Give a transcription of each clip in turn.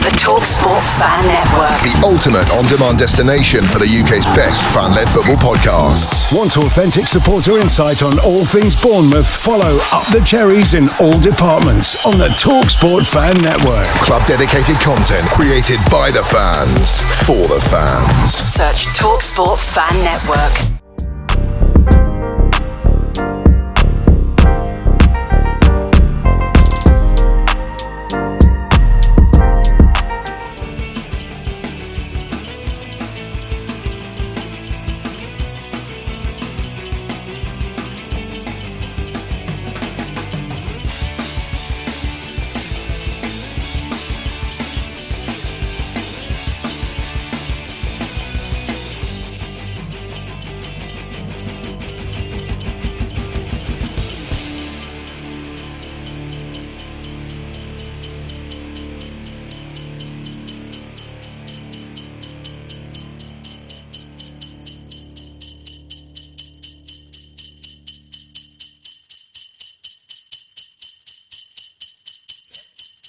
The TalkSport Fan Network. The ultimate on-demand destination for the UK's best fan-led football podcasts. Want authentic supporter insight on all things Bournemouth? Follow Up the Cherries in all departments on the TalkSport Fan Network. Club-dedicated content created by the fans, for the fans. Search TalkSport Fan Network.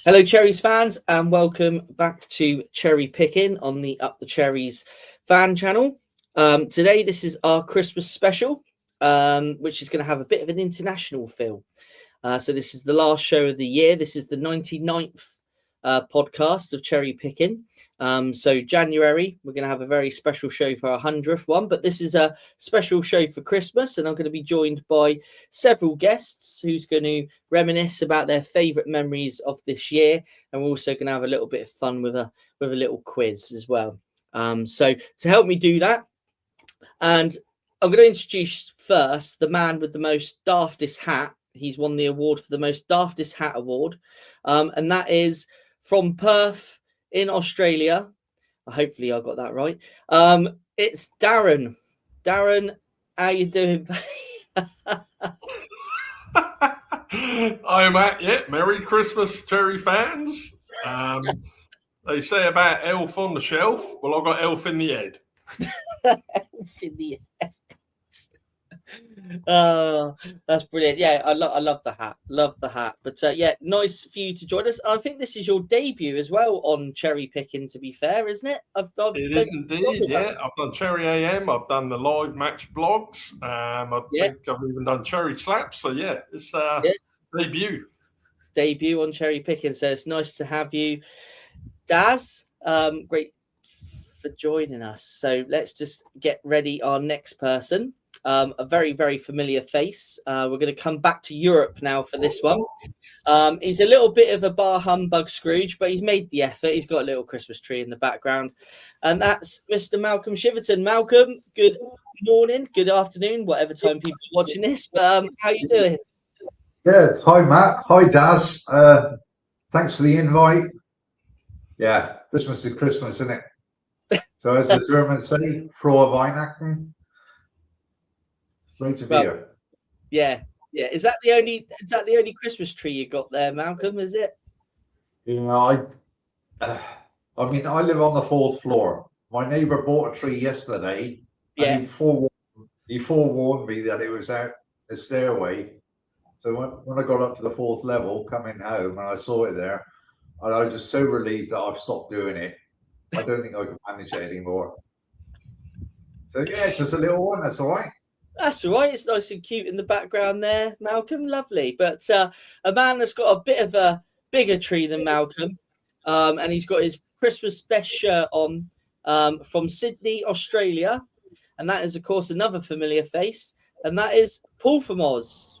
Hello, Cherries fans, and welcome back to Cherry Picking on the Up the Cherries fan channel. Today, this is our Christmas special, which is going to have a bit of an international feel. So this is the last show of the year. This is the 99th podcast of Cherry Picking. So January, we're going to have a very special show for our 100th one, but this is a special show for Christmas, and I'm going to be joined by several guests who's going to reminisce about their favourite memories of this year, and we're also going to have a little bit of fun with a little quiz as well. So to help me do that, and I'm going to introduce first the man with the most daftest hat. He's won the award for the most daftest hat award, and that is from Perth in Australia. Hopefully I got that right. It's Darren. Darren, how you doing? I'm at, yeah, Merry Christmas, Cherry fans. They say about elf on the shelf. Well, I've got elf in the head. Elf in the head. Oh, that's brilliant. Yeah, I love the hat. Love the hat. But yeah, nice for you to join us. I think this is your debut as well on Cherry Picking, to be fair, isn't it? It is indeed, yeah. I've done Cherry AM. I've done the live match blogs. I think I've even done Cherry Slaps. So yeah, it's debut. Debut on Cherry Picking. So it's nice to have you. Daz, great for joining us. So let's just get ready our next person. A very, very familiar face. We're going to come back to Europe now for this one. He's a little bit of a bar humbug Scrooge, but he's made the effort. He's got a little Christmas tree in the background. And that's Mr. Malcolm Chiverton. Malcolm, good morning, good afternoon, whatever time people are watching this. But how you doing? Yeah, hi, Matt. Hi, Daz. Thanks for the invite. Yeah, Christmas is Christmas, isn't it? So as the Germans say, frohe Weihnachten. Great to be here. Yeah. Is that the only Christmas tree you got there, Malcolm? Is it? You know, I mean, I live on the 4th floor. My neighbour bought a tree yesterday. Yeah. And he forewarned me that it was out the stairway. So when I got up to the 4th level, coming home, and I saw it there, and I was just so relieved that I've stopped doing it. I don't think I can manage it anymore. So yeah, it's just a little one. That's all right. That's all right. It's nice and cute in the background there, Malcolm. Lovely. But a man that's got a bit of a bigger tree than Malcolm, and he's got his Christmas best shirt on from Sydney, Australia. And that is, of course, another familiar face. And that is Paul from Oz.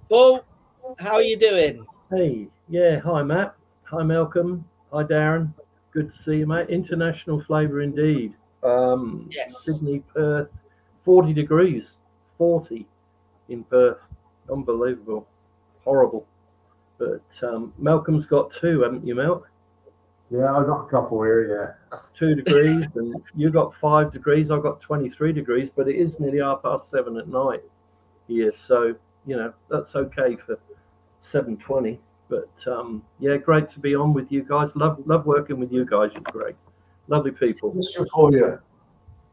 Paul, how are you doing? Hey, yeah. Hi, Matt. Hi, Malcolm. Hi, Darren. Good to see you, mate. International flavour indeed. Yes. Sydney, Perth, 40 degrees. 40 in Perth. Unbelievable. Horrible. But Malcolm's got 2, haven't you, Malk? Yeah, I've got a couple here, yeah. 2 degrees, and you got 5 degrees. I've got 23 degrees, but it is nearly 7:30 at night here. So, you know, that's okay for 7:20. But, yeah, great to be on with you guys. Love working with you guys. You're great. Lovely people. Question for you.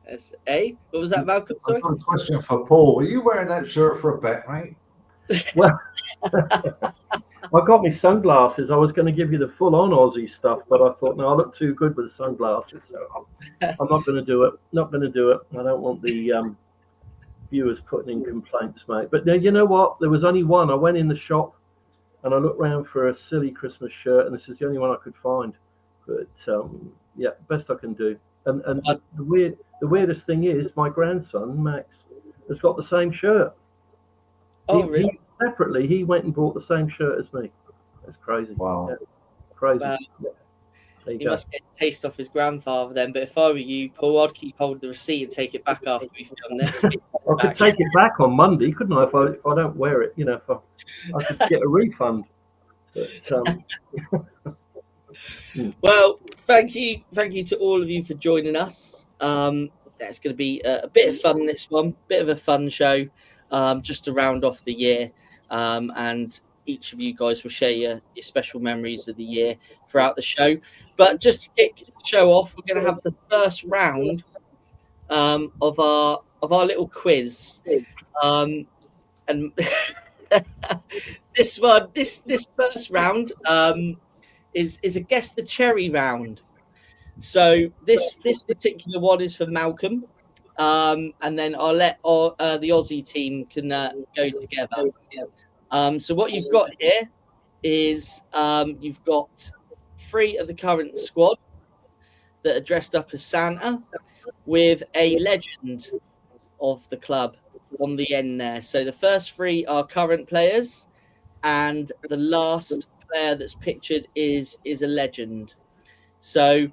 What was that, Malcolm? Sorry? I've got a question for Paul. Were you wearing that shirt for a bet, mate? Well, I got me sunglasses. I was going to give you the full-on Aussie stuff, but I thought, no, I look too good with the sunglasses, so I'm not going to do it. Not going to do it. I don't want the viewers putting in complaints, mate. But you know what? There was only one. I went in the shop and I looked around for a silly Christmas shirt, and this is the only one I could find. But yeah, best I can do. And the weirdest thing is, my grandson Max has got the same shirt. Oh, really? Separately, he went and bought the same shirt as me. That's crazy. Wow. Yeah, crazy. Wow. Yeah. He must get a taste off his grandfather then. But if I were you, Paul, I'd keep hold of the receipt and take it back after we've done this. I could take it back on Monday, couldn't I? If I don't wear it, if I could get a refund. But, well, thank you to all of you for joining us. It's going to be a bit of fun, this one, bit of a fun show, just to round off the year, and each of you guys will share your special memories of the year throughout the show. But just to kick the show off, we're going to have the first round of our little quiz, and this first round is a guess the cherry round. So this particular one is for Malcolm, and then I'll let the Aussie team can go together. So what you've got here is you've got 3 of the current squad that are dressed up as Santa with a legend of the club on the end there. So the first 3 are current players, and the last player that's pictured is a legend. So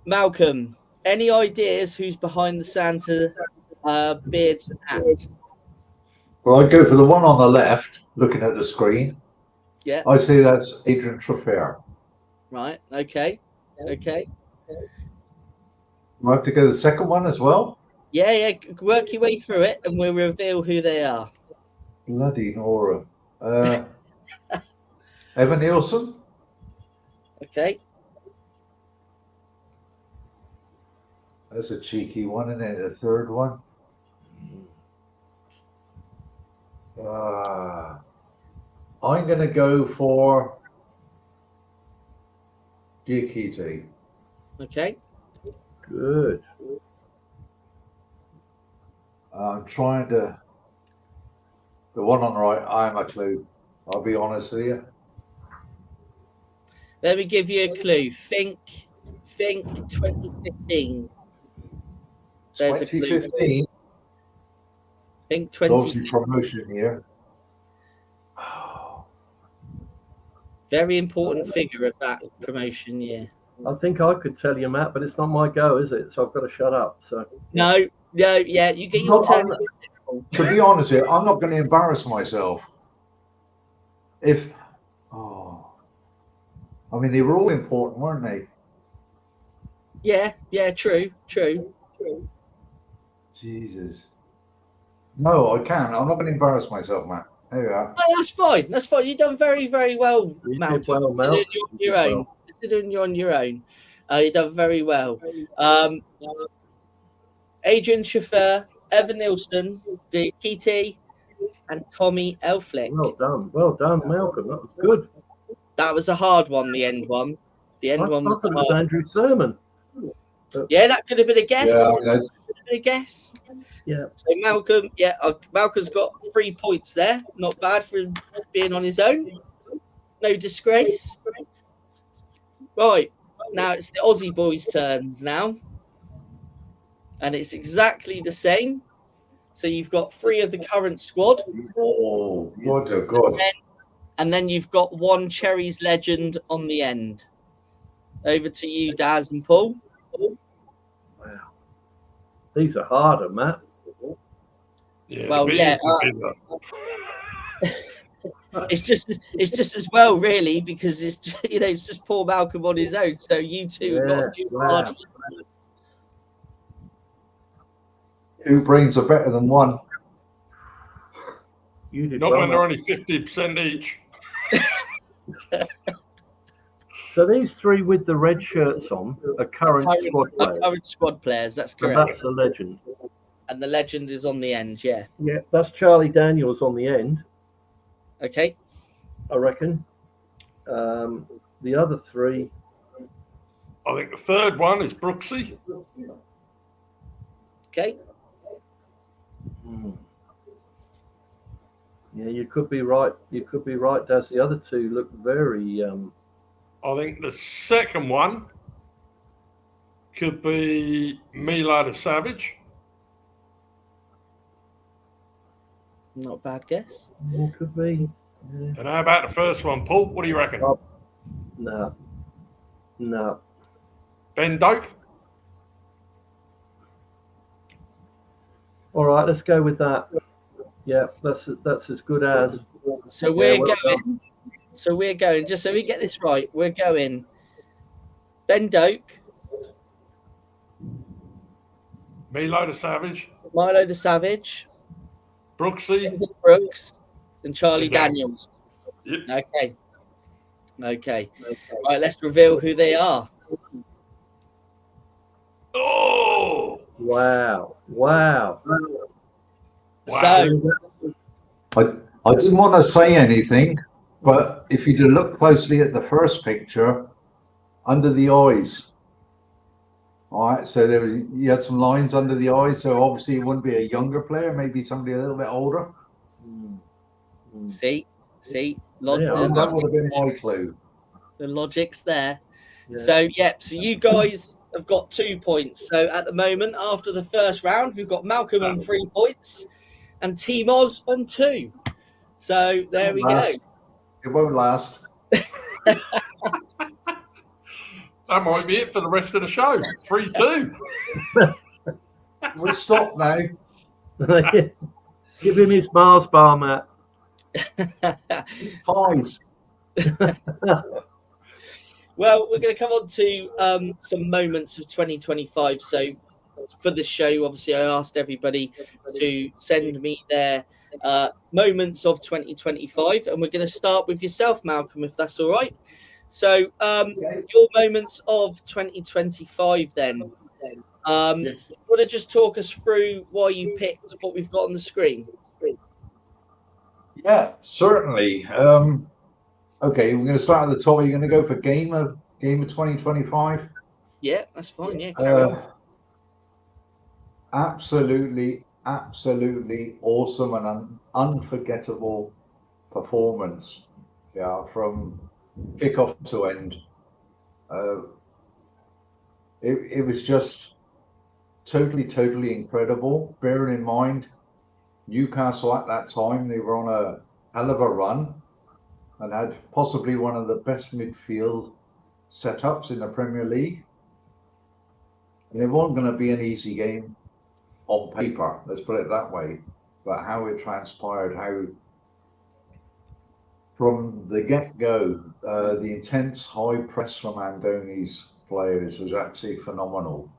Malcolm, any ideas who's behind the Santa beards and hats? Well, I'd go for the one on the left, looking at the screen. Yeah. I'd say that's Adrian Traffair. Right. Okay. Do I have to go the second one as well? Yeah. Work your way through it, and we'll reveal who they are. Bloody Nora. Evan Nielsen. Okay. That's a cheeky one, isn't it? The third one. I'm going to go for Diakite. Okay. good. I'm trying to. The one on the right, I am a clue. I'll be honest with you. Let me give you a clue. Think 2015. There's 2015. Think It's obviously 2015. promotion year. Very important figure of that promotion year. I think I could tell you, Matt, but it's not my go, is it? So I've got to shut up. So No, yeah, you get your turn. To be honest with you, I'm not going to embarrass myself. I mean, they were all important, weren't they? Yeah, true. Jesus. No, I can't. I'm not going to embarrass myself, Matt. There you are. Oh, that's fine. You've done very, very well, You Malcolm. did well, Mel. Considering you're on your own. You've done very well. Adrian Chauffeur, Evan Nielsen, Diakite, and Tommy Elflick. Well done, Malcolm. That was good. That was a hard one, the end one. The end one was it was hard. Andrew Sermon. Yeah, that could have been a guess. Yeah, Yeah. So Malcolm's got 3 points there. Not bad for him being on his own. No disgrace. Right, now it's the Aussie boys' turns now. And it's exactly the same. So you've got 3 of the current squad. Oh, God. And then you've got 1 Cherries legend on the end. Over to you, Daz and Paul. Wow. These are harder, Matt. Yeah, Well, yeah. It's just as well, really, because it's just poor Malcolm on his own. So you two have got a few harder ones. 2 brains are better than 1. You did Not well, when they're Matt. only 50% each. So these 3 with the red shirts on are current squad players. Current squad players, that's And correct. that's a legend. And the legend is on the end, yeah. Yeah, that's Charlie Daniels on the end. Okay. I reckon. The other three. I think the third one is Brooksy. Okay. Yeah, you could be right. You could be right, Daz. The other two look very. I think the second one could be Milo the Savage. Not a bad guess. It could be. Yeah. And how about the first one, Paul? What do you reckon? Oh, no. Ben Doak? All right, let's go with that. Yeah, that's as good as. So we're going. So we're going. Just so we get this right, we're going. Ben Doak, Milo the Savage, Milo the Savage, Brooksy, Brooks, and Charlie And Dan. Daniels. Yep. Okay. Right, let's reveal who they are. Oh! Wow. So I didn't want to say anything, but if you look closely at the first picture, under the eyes, all right, so you had some lines under the eyes, so obviously it wouldn't be a younger player, maybe somebody a little bit older. see, That would have been my clue. the logic's there. Yeah. So you guys have got 2 points. So at the moment, after the first round, we've got Malcolm on 3 points and Team Oz on 2. So there we go. It won't last. That might be it for the rest of the show. 3-2. We'll stop now. Give him his Mars bar, Matt. Pies. Well, we're going to come on to some moments of 2025. So for this show, obviously, I asked everybody to send me their moments of 2025. And we're going to start with yourself, Malcolm, if that's all right. So your moments of 2025 then. Want to just talk us through why you picked what we've got on the screen? Yeah, certainly. Okay, we're going to start at the top. Are you going to go for game of 2025? Yeah, that's fine. Yeah, carry on. Absolutely awesome and an unforgettable performance. Yeah, from kickoff to end. It was just totally incredible. Bearing in mind, Newcastle at that time, they were on a hell of a run and had possibly one of the best midfield setups in the Premier League. And it wasn't going to be an easy game on paper, let's put it that way. But how it transpired, how from the get-go, the intense high press from Andoni's players was absolutely phenomenal.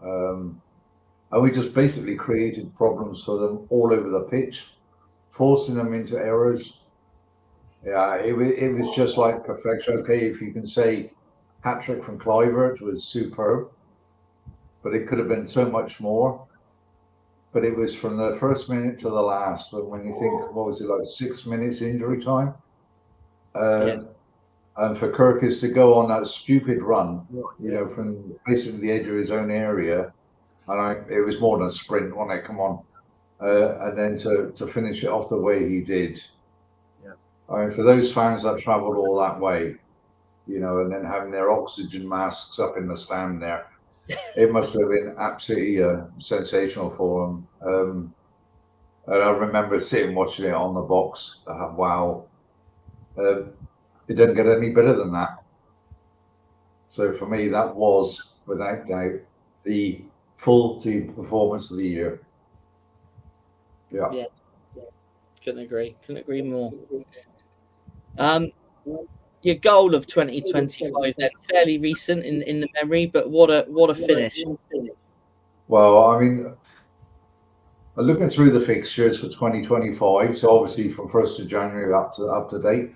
And we just basically created problems for them all over the pitch, forcing them into errors. Yeah, it was just like perfection. Okay, if you can say hat-trick from Kluivert was superb, but it could have been so much more. But it was from the first minute to the last. But when you think, what was it, like 6 minutes injury time? And for Kirkus to go on that stupid run, from basically the edge of his own area, and it was more than a sprint, wasn't it? Come on. And then to finish it off the way he did. Yeah. I mean, for those fans that travelled all that way, and then having their oxygen masks up in the stand there, it must have been absolutely sensational for them. And I remember sitting watching it on the box. Wow. It didn't get any better than that. So for me, that was, without doubt, the full team performance of the year. Yeah. Couldn't agree more. Your goal of 2025 then, fairly recent in the memory, but what a finish. Well, I mean, looking through the fixtures for 2025, so obviously from 1st of January up to date,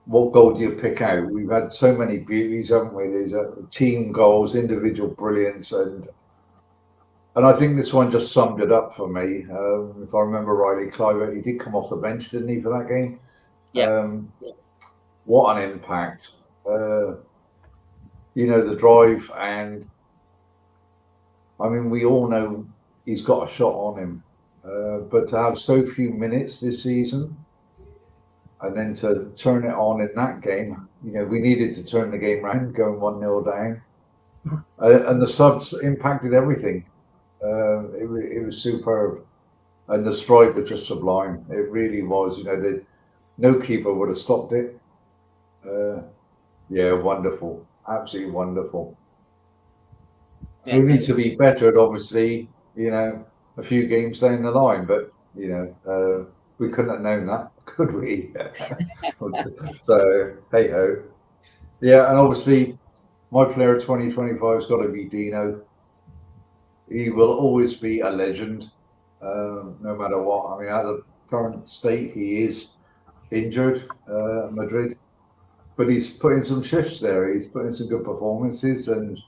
what goal do you pick out? We've had so many beauties, haven't we? There's team goals, individual brilliance, and I think this one just summed it up for me. If I remember rightly, Kluivert, he did come off the bench, didn't he, for that game? Yeah. what an impact. The drive, and I mean, we all know he's got a shot on him, but to have so few minutes this season and then to turn it on in that game, we needed to turn the game round, going 1-0 down, and the subs impacted everything. It was superb, and the strike was just sublime. It really was. No keeper would have stopped it. Wonderful, absolutely wonderful. Yeah. We need to be better, obviously, a few games down the line, but we couldn't have known that, could we? So hey ho. Yeah, and obviously my player 2025 has got to be Dino. He will always be a legend, no matter what. I mean, at the current state, he is injured, Madrid, but he's putting some shifts there. He's putting some good performances, and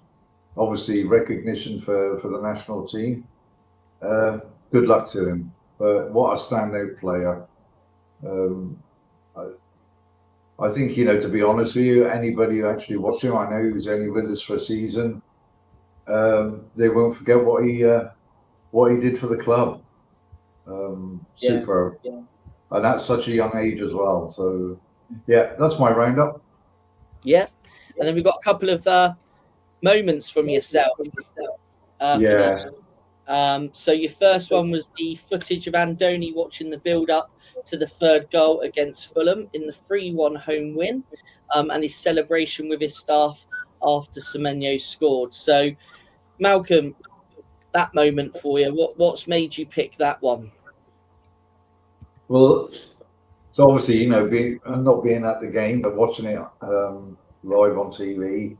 obviously recognition for the national team. Good luck to him. But what a standout player. I think, to be honest with you, anybody who actually watched him, I know he was only with us for a season, they won't forget what he did for the club. Superb. Yeah. And at such a young age as well. So, yeah, that's my roundup. Yeah. And then we've got a couple of moments from yourself. So your first one was the footage of Andoni watching the build-up to the third goal against Fulham in the 3-1 home win, and his celebration with his staff after Semenyo scored. So, Malcolm, that moment for you, what's made you pick that one? Well, so obviously, not being at the game, but watching it live on TV,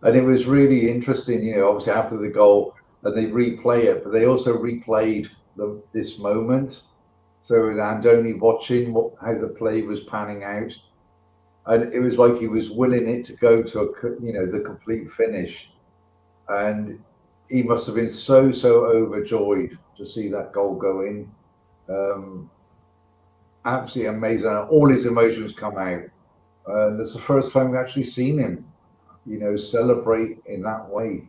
and it was really interesting, obviously after the goal, and they replay it, but they also replayed this moment. So with Andoni watching how the play was panning out, and it was like he was willing it to go to the complete finish, and he must have been so overjoyed to see that goal go in. Absolutely amazing. All his emotions come out, and it's the first time we've actually seen him, celebrate in that way.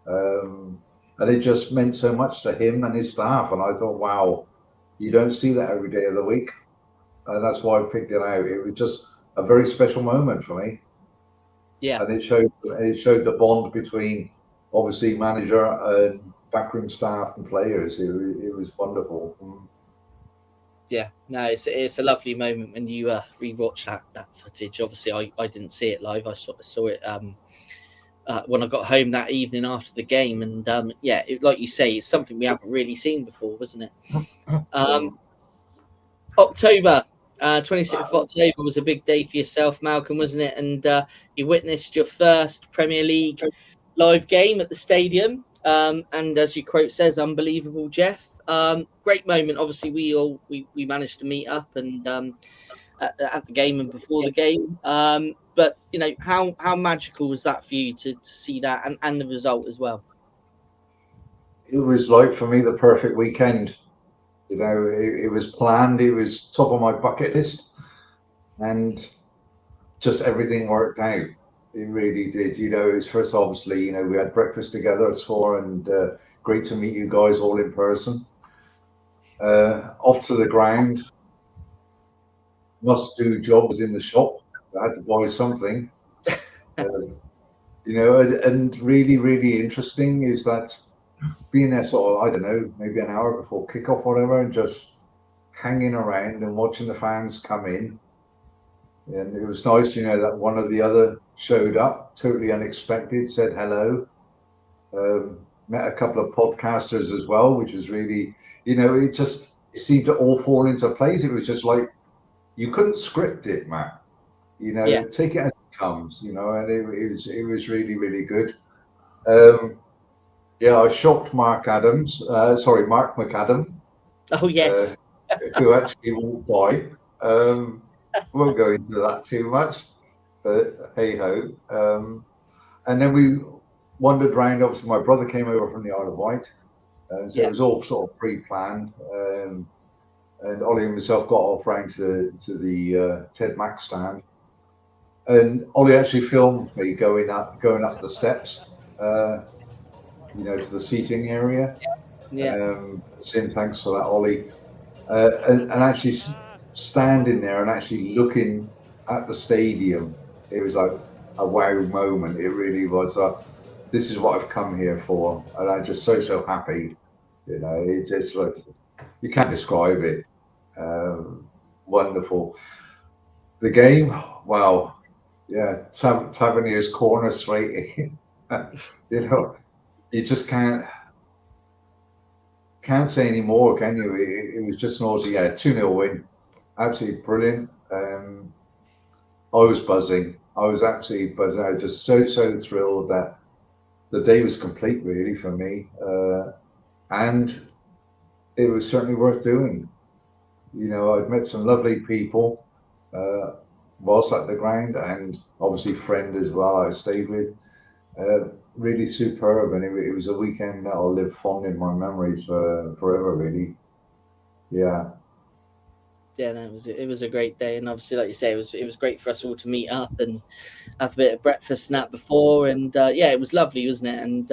And it just meant so much to him and his staff. And I thought, wow, you don't see that every day of the week. And that's why I picked it out. It was just a very special moment for me. Yeah. And it showed the bond between obviously manager and backroom staff and players. It was wonderful. Yeah, no, it's a lovely moment when you rewatch that footage. Obviously, I didn't see it live. I saw it when I got home that evening after the game, and like you say, it's something we haven't really seen before, wasn't it? October, 26th of October was a big day for yourself, Malcolm, wasn't it? And you witnessed your first Premier League live game at the stadium, and as your quote says, unbelievable, Jeff. Great moment. Obviously, we managed to meet up and at the game and before the game. But how magical was that for you to see that and the result as well? It was like, for me, the perfect weekend. It was planned. It was top of my bucket list, and just everything worked out. It really did. It was first, obviously, we had breakfast together as four, and great to meet you guys all in person. Off to the ground. Must do jobs in the shop. I had to buy something. And really, really interesting is that being there sort of, I don't know, maybe an hour before kickoff or whatever, and just hanging around and watching the fans come in. And it was nice, that one or the other showed up, totally unexpected, said hello. Met a couple of podcasters as well, which was really, it seemed to all fall into place. It was just like, you couldn't script it, Matt. Take it as it comes, and it was really, really good. I shocked Mark McAdam. Oh, yes. Who actually walked by. Won't go into that too much, but hey ho. And then we wandered around. Obviously, my brother came over from the Isle of Wight, so it was all sort of pre-planned. And Ollie and myself got off round to the Ted Mack stand, and Ollie actually filmed me going up the steps, to the seating area. Yeah. Saying thanks for that, Ollie, and actually standing there and actually looking at the stadium. It was like a wow moment. It really was. This is what I've come here for, and I'm just so happy. It just like you can't describe it. Wonderful. The game, wow, yeah. Tavernier's corner straight in. You just can't say any more, can you? It was just an Aussie, 2-0 win. Absolutely brilliant. I was buzzing. I was absolutely buzzing. I was just so thrilled that the day was complete, really, for me. And it was certainly worth doing. I'd met some lovely people whilst at the ground, and obviously friend as well I stayed with. Really superb, and it was a weekend that I'll live fond in my memories for forever, really. Yeah. Yeah, no, it was a great day, and obviously, like you say, it was great for us all to meet up and have a bit of breakfast and that before, and it was lovely, wasn't it? And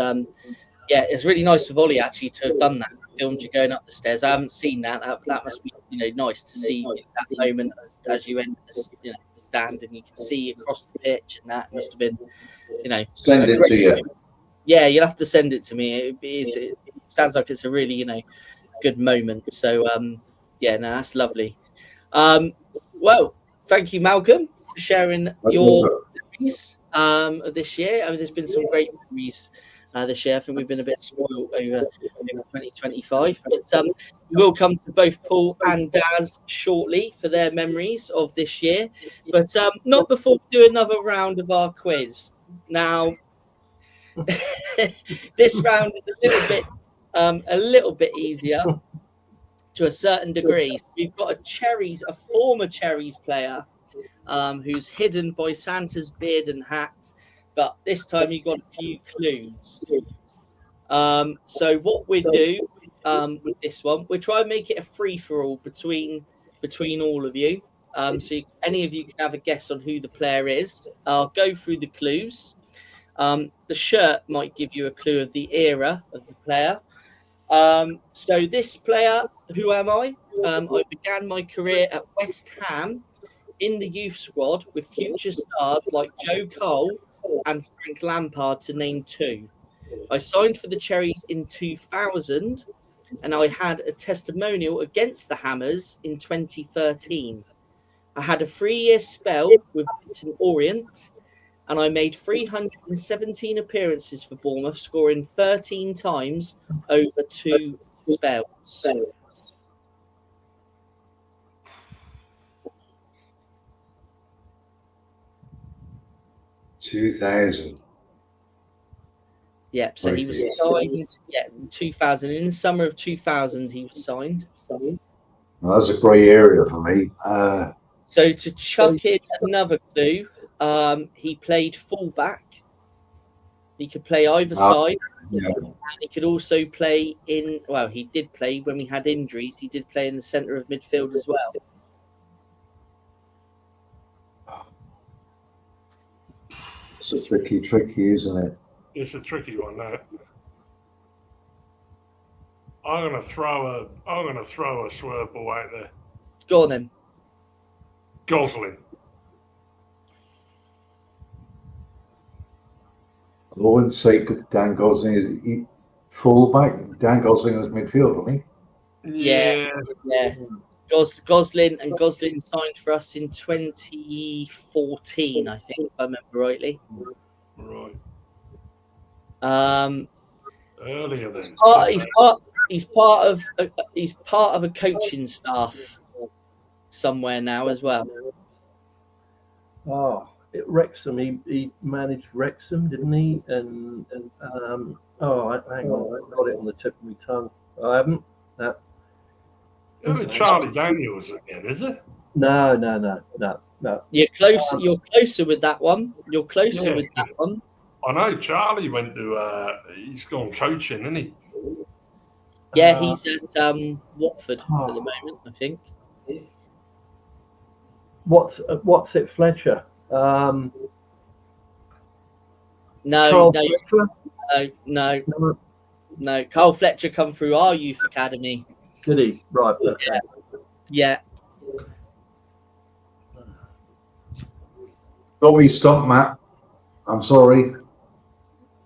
it was really nice of Ollie actually to have done that, filmed you going up the stairs. I haven't seen that. That must be nice to see that moment as you enter the stand and you can see across the pitch, and that must have been Send it to you. Yeah, you'll have to send it to me. It sounds like it's a really good moment. So that's lovely. Well, thank you, Malcolm, for sharing your memories of this year. I mean, there's been some great memories this year. I think we've been a bit spoiled over 2025, but we'll come to both Paul and Daz shortly for their memories of this year, but not before we do another round of our quiz. Now, this round is a little bit easier to a certain degree. We've got a former Cherries player who's hidden by Santa's beard and hat, but this time you got a few clues. So what we do with this one, we'll try and make it a free-for-all between all of you. So any of you can have a guess on who the player is. I'll go through the clues. The shirt might give you a clue of the era of the player. So this player, who am I? I began my career at West Ham in the youth squad with future stars like Joe Cole and Frank Lampard, to name two. I signed for the Cherries in 2000, and I had a testimonial against the Hammers in 2013. I had a 3-year spell with Leighton Orient, and I made 317 appearances for Bournemouth, scoring 13 times over 2 spells. 2000. Yep, so he was signed in 2000. In the summer of 2000, he was signed. Well, that's a grey area for me. So to chuck in another clue, he played fullback. He could play either side. Yeah. And he could also play he did play when we had injuries. He did play in the centre of midfield as well. It's a tricky, isn't it? It's a tricky one, that. I'm gonna throw a swerve ball out there. Go on then. Gosling. I wouldn't say Dan Gosling is fullback. Dan Gosling was midfield, wasn't he? Yeah. Gosling signed for us in 2014, I think, if I remember rightly. Right. Earlier than he's part of a coaching staff somewhere now as well. Oh, Wrexham. He managed Wrexham, didn't he? And hang on, I got it on the tip of my tongue. I haven't. No. Charlie Daniels again, is it? No. You're closer. You're closer with that one. With that one. I know Charlie went to. He's gone coaching, isn't he? Yeah, he's at Watford at the moment, I think. What's it, Fletcher? No, Fletcher? no. Carl Fletcher come through our youth academy. Did he? Right. Okay. Yeah. Got me stumped, Matt. I'm sorry.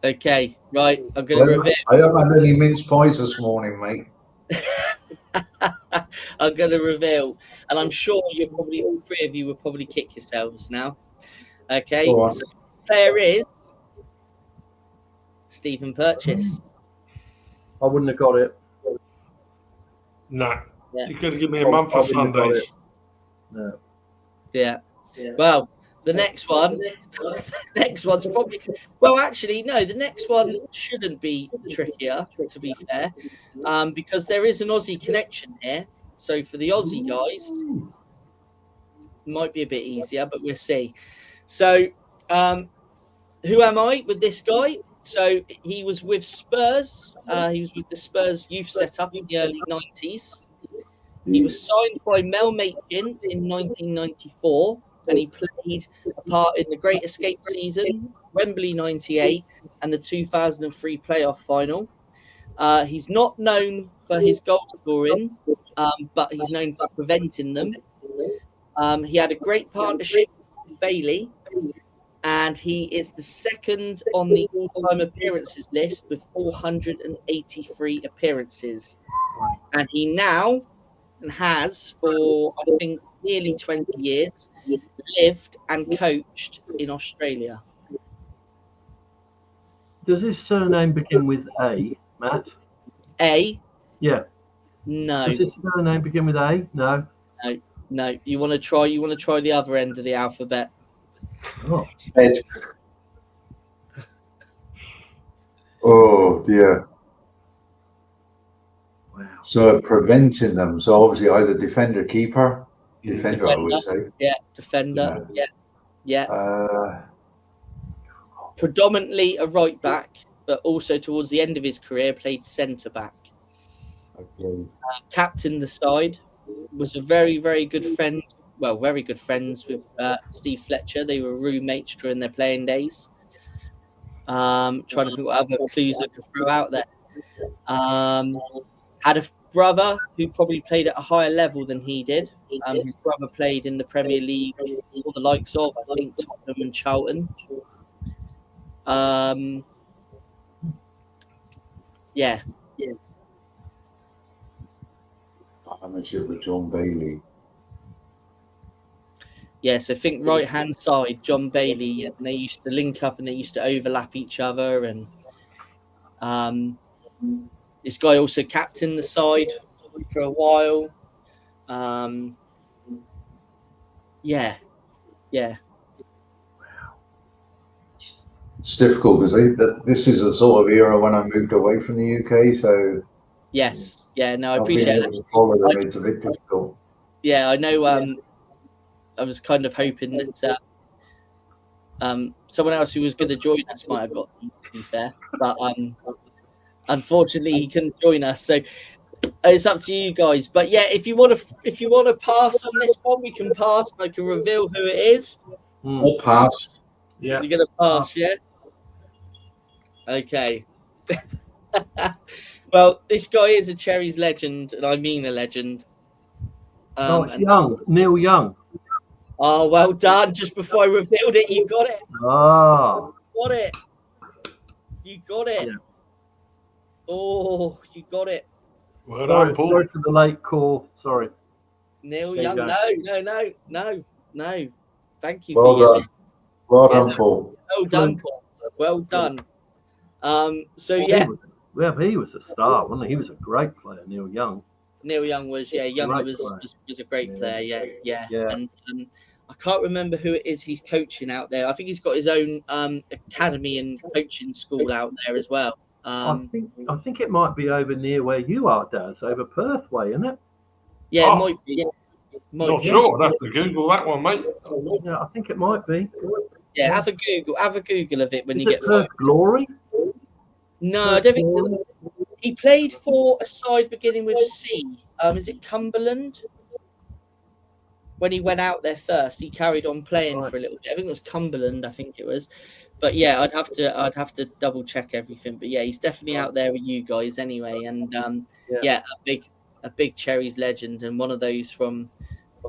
Okay, right. I'm going to reveal. I haven't had any mince pies this morning, mate. I'm going to reveal, and I'm sure all three of you will probably kick yourselves now. Okay, so this player is Stephen Purchase. I wouldn't have got it. No. Yeah. You could have given me a month of Sundays. No. Yeah. Well, the next one's probably. Well, actually, no. The next one shouldn't be trickier, to be fair, because there is an Aussie connection here. So for the Aussie guys, it might be a bit easier, but we'll see. So, who am I with this guy? So he was with Spurs. He was with the Spurs youth setup in the early 90s. He was signed by Mel Machin in 1994, and he played a part in the Great Escape season, Wembley 98, and the 2003 playoff final. He's not known for his goal scoring, but he's known for preventing them. He had a great partnership with Bailey, and he is the second on the all-time appearances list with 483 appearances. And he now has, for I think nearly 20 years, lived and coached in Australia. Does his surname begin with A, Matt? A? Yeah. No. Does his surname begin with A? No. No. You want to try the other end of the alphabet. Oh. Oh dear. Wow. So preventing them. So obviously either defender, keeper. Defender, I would say. Yeah, defender. Yeah. Predominantly a right back, but also towards the end of his career played centre back. Okay. Captained the side. Was a very, very good friend. Well, very good friends with Steve Fletcher. They were roommates during their playing days. Trying to think what other clues I could throw out there. Had a brother who probably played at a higher level than he did. His brother played in the Premier League, or the likes of, I think, Tottenham and Charlton. Yeah. Partnership with John Bailey. Yeah, so think right-hand side, John Bailey, and they used to link up and they used to overlap each other. And this guy also captained the side for a while. Yeah. It's difficult because this is the sort of era when I moved away from the UK. So yes, yeah, no, I appreciate it. To follow them, it's a bit difficult. Yeah, I know. I was kind of hoping that someone else who was going to join us might have got these, to be fair, but unfortunately he couldn't join us. So it's up to you guys. But yeah, if you want to pass on this one, we can pass. I can reveal who it is. I'll pass. Yeah, you're going to pass, yeah. Okay. Well, this guy is a Cherries legend, and I mean a legend. Neil Young. Oh, well done. Just before I revealed it, you got it. Oh. You got it. Yeah. Oh, you got it. Well done, Paul. Sorry for the late call. Sorry. Neil Young. No. Thank you Well for done. Well done, Paul. Well done, Paul. Well done. So he was a star, wasn't he? He was a great player, Neil Young. Neil Young was, Young was a great player, yeah. And I can't remember who it is he's coaching out there. I think he's got his own academy and coaching school out there as well. I think it might be over near where you are, Daz, over Perth way, isn't it? Yeah, it might be. Not sure. I'd have to Google that one, mate. Yeah, I think it might be. Yeah, have a Google of it when you get Perth Glory. No, I don't think he played for a side beginning with C. Is it Cumberland? when he went out there first, he carried on playing for a little bit. I think it was Cumberland, I think it was. But yeah, I'd have to double check everything. But yeah, he's definitely out there with you guys anyway. And a big Cherries legend, and one of those from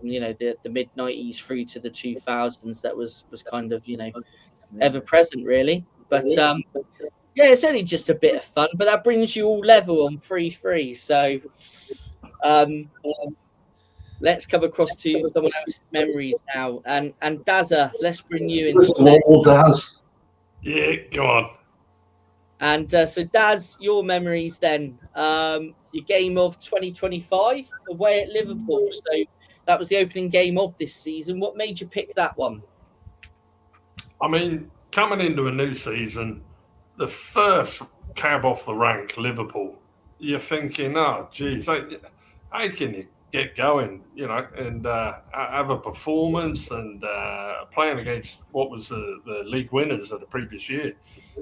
the mid '90s through to the 2000s that was kind of ever present really. But yeah, it's only just a bit of fun, but that brings you all level on 3-3. So let's come across to someone else's memories now. And Dazza, let's bring you in. Daz. Yeah, go on. And so Daz, your memories then. Your game of 2025 away at Liverpool. So that was the opening game of this season. What made you pick that one? I mean, coming into a new season, the first cab off the rank, Liverpool, you're thinking, oh, geez, how can you get going, and have a performance and playing against what was the league winners of the previous year.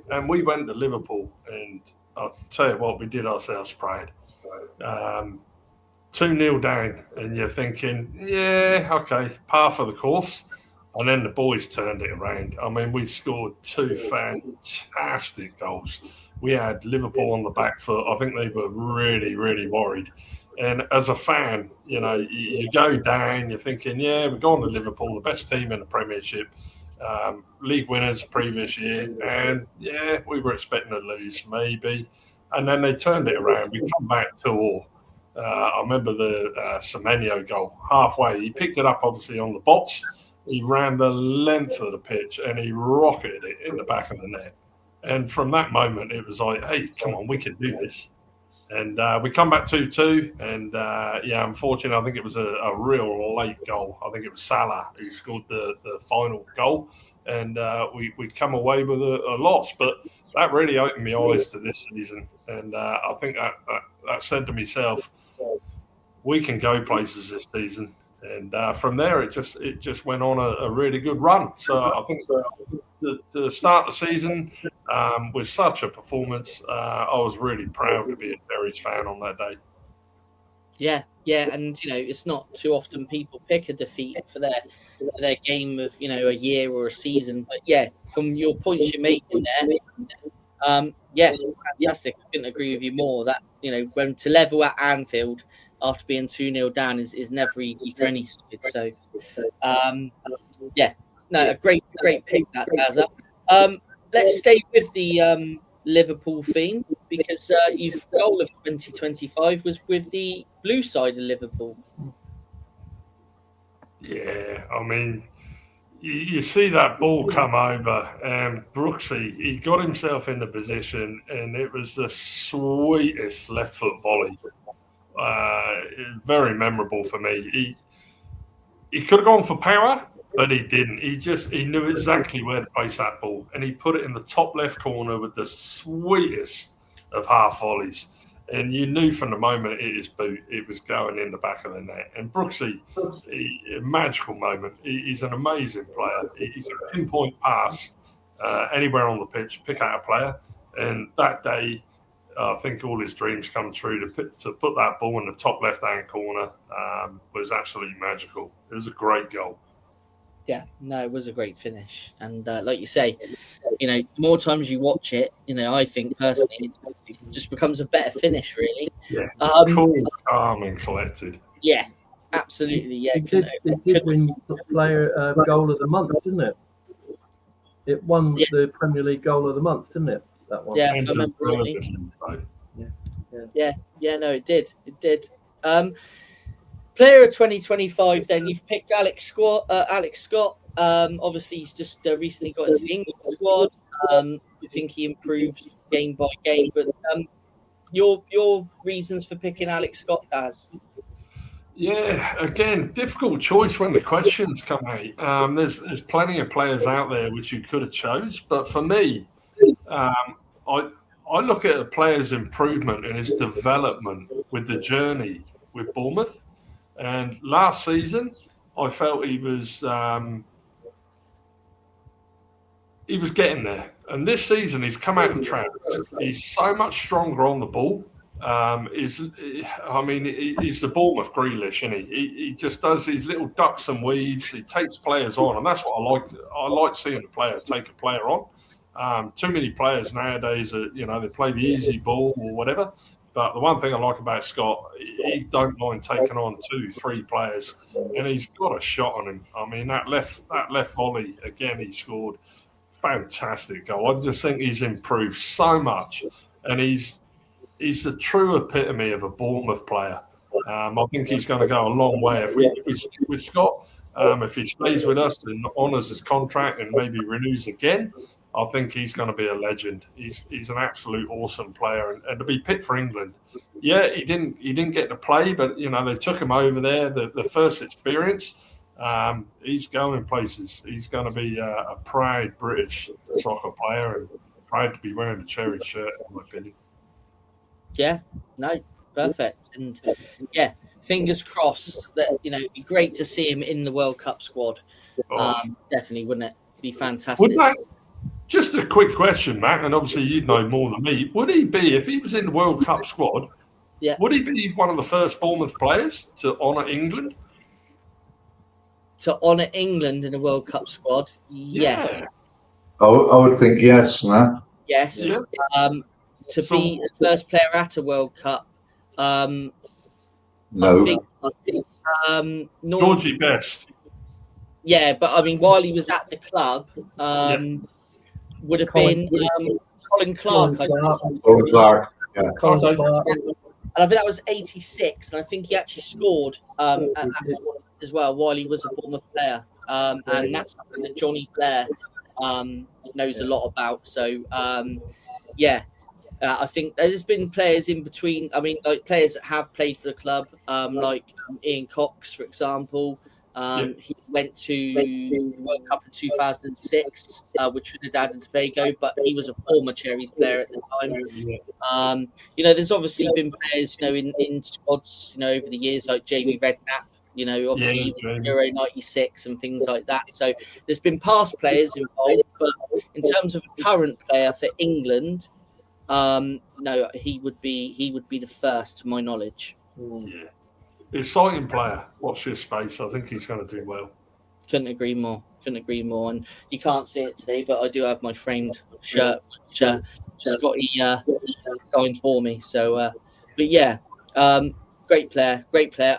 And we went to Liverpool, and I'll tell you what, we did ourselves proud. 2-0 down, and you're thinking, yeah, okay, par for the course. And then the boys turned it around. I mean, we scored 2 fantastic goals. We had Liverpool on the back foot. I think they were really, really worried. And as a fan, you go down, you're thinking, yeah, we're going to Liverpool, the best team in the Premiership, league winners previous year. And, yeah, we were expecting to lose, maybe. And then they turned it around. We come back 2-2. I remember the Semenyo goal halfway. He picked it up, obviously, on the bots. He ran the length of the pitch and he rocketed it in the back of the net. And from that moment, it was like, hey, come on, we can do this. And we come back 2-2. And, unfortunately, I think it was a real late goal. I think it was Salah who scored the final goal. And we come away with a loss. But that really opened my eyes to this season. And I think that said to myself, we can go places this season. And from there, it just went on a really good run. So I think the start of the season was such a performance. I was really proud to be a Cherries fan on that day. Yeah, and it's not too often people pick a defeat for their game of a year or a season. But yeah, from your points you're making there, fantastic. I couldn't agree with you more. That when to level at Anfield after being 2-0 down is never easy for any side. So, a great pick that, Gaza. Let's stay with the Liverpool theme because your goal of 2025 was with the blue side of Liverpool. Yeah, I mean, you see that ball come over, and Brooksy, he got himself in the position, and it was the sweetest left foot volley. Very memorable for me. He could have gone for power, but he didn't. He knew exactly where to place that ball, and he put it in the top left corner with the sweetest of half volleys. And you knew from the moment it was going in the back of the net. And Brooksy, a magical moment. He's an amazing player. He can pinpoint pass anywhere on the pitch, pick out a player. And that day, I think all his dreams come true. To put that ball in the top left-hand corner was absolutely magical. It was a great goal. Yeah, no, it was a great finish. And like you say, more times you watch it, I think personally, it just becomes a better finish, really. Yeah, cool, calm and collected. Yeah, absolutely. Yeah, it did win the player goal of the month, didn't it? It won the Premier League goal of the month, didn't it? That one. Yeah, if I remember rightly. No, it did. It did. Player of 2025, then you've picked Alex Scott. Obviously, he's just recently got into the England squad. I think he improves game by game. But your reasons for picking Alex Scott, Daz? Yeah, again, difficult choice when the questions come out. There's plenty of players out there which you could have chose, but for me, I look at a player's improvement and his development with the journey with Bournemouth. And last season, I felt he was getting there. And this season, he's come out of the trap. He's so much stronger on the ball. he's the Bournemouth Grealish, isn't he? He just does these little ducks and weaves. He takes players on, and that's what I like. I like seeing a player take a player on. Too many players nowadays, they play the easy ball or whatever. But the one thing I like about Scott, he don't mind taking on 2-3 players, and he's got a shot on him. I mean, that left volley again, he scored. Fantastic goal. I just think he's improved so much, and he's the true epitome of a Bournemouth player. I think he's going to go a long way if we stick with Scott. If he stays with us and honours his contract and maybe renews again, I think he's going to be a legend. He's an absolute awesome player, and to be picked for England, yeah, he didn't get to play, but they took him over there. The first experience, he's going places. He's going to be a proud British soccer player and proud to be wearing the Cherries shirt, in my opinion. Yeah, no, perfect, and yeah, fingers crossed that it'd be great to see him in the World Cup squad. Definitely, wouldn't it be fantastic? Just a quick question, Matt, and obviously you'd know more than me. Would he be, if he was in the World Cup squad, would he be one of the first Bournemouth players to honour England? To honour England in a World Cup squad? Yes. Yeah. I would think yes, Matt. Yes. Yeah. To be the first player at a World Cup, no. I think Georgie Best. Yeah, but I mean, while he was at the club, would have been Colin Clark. Colin Clark. Yeah. And I think that was 86, and I think he actually scored at that as well while he was a Bournemouth player. And that's something that Johnny Blair knows a lot about. So, I think there's been players in between. I mean, like players that have played for the club, like Ian Cox, for example. He went to the World Cup in 2006 with Trinidad and Tobago, but he was a former Cherries player at the time. There's obviously been players, in squads, over the years, like Jamie Redknapp, obviously Euro 96 and things like that. So there's been past players involved, but in terms of a current player for England, no, he would be the first, to my knowledge. Yeah. Exciting player. Watch his space. I think he's going to do well. Couldn't agree more. And you can't see it today, but I do have my framed shirt, which Scotty signed for me. So, but yeah, great player,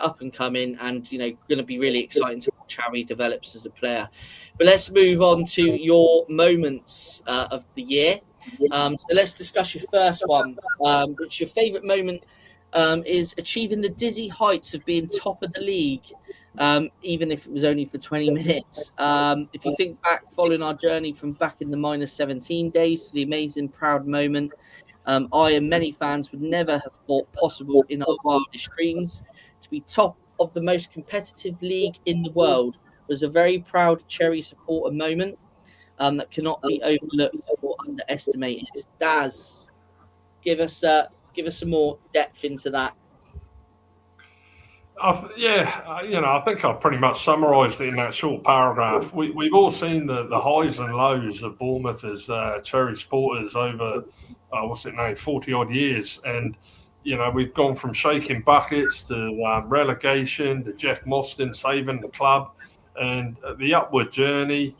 up and coming, and going to be really exciting to watch how he develops as a player. But let's move on to your moments of the year. So let's discuss your first one. Which your favourite moment is achieving the dizzy heights of being top of the league, even if it was only for 20 minutes. If you think back, following our journey from back in the -17 days to the amazing, proud moment, I and many fans would never have thought possible in our wildest dreams. To be top of the most competitive league in the world was a very proud Cherry supporter moment that cannot be overlooked or underestimated. Daz, give us some more depth into that. I think I pretty much summarised it in that short paragraph. We've all seen the highs and lows of Bournemouth as Cherry supporters over 40 odd years, and we've gone from shaking buckets to relegation to Jeff Mostyn saving the club, and the upward journey.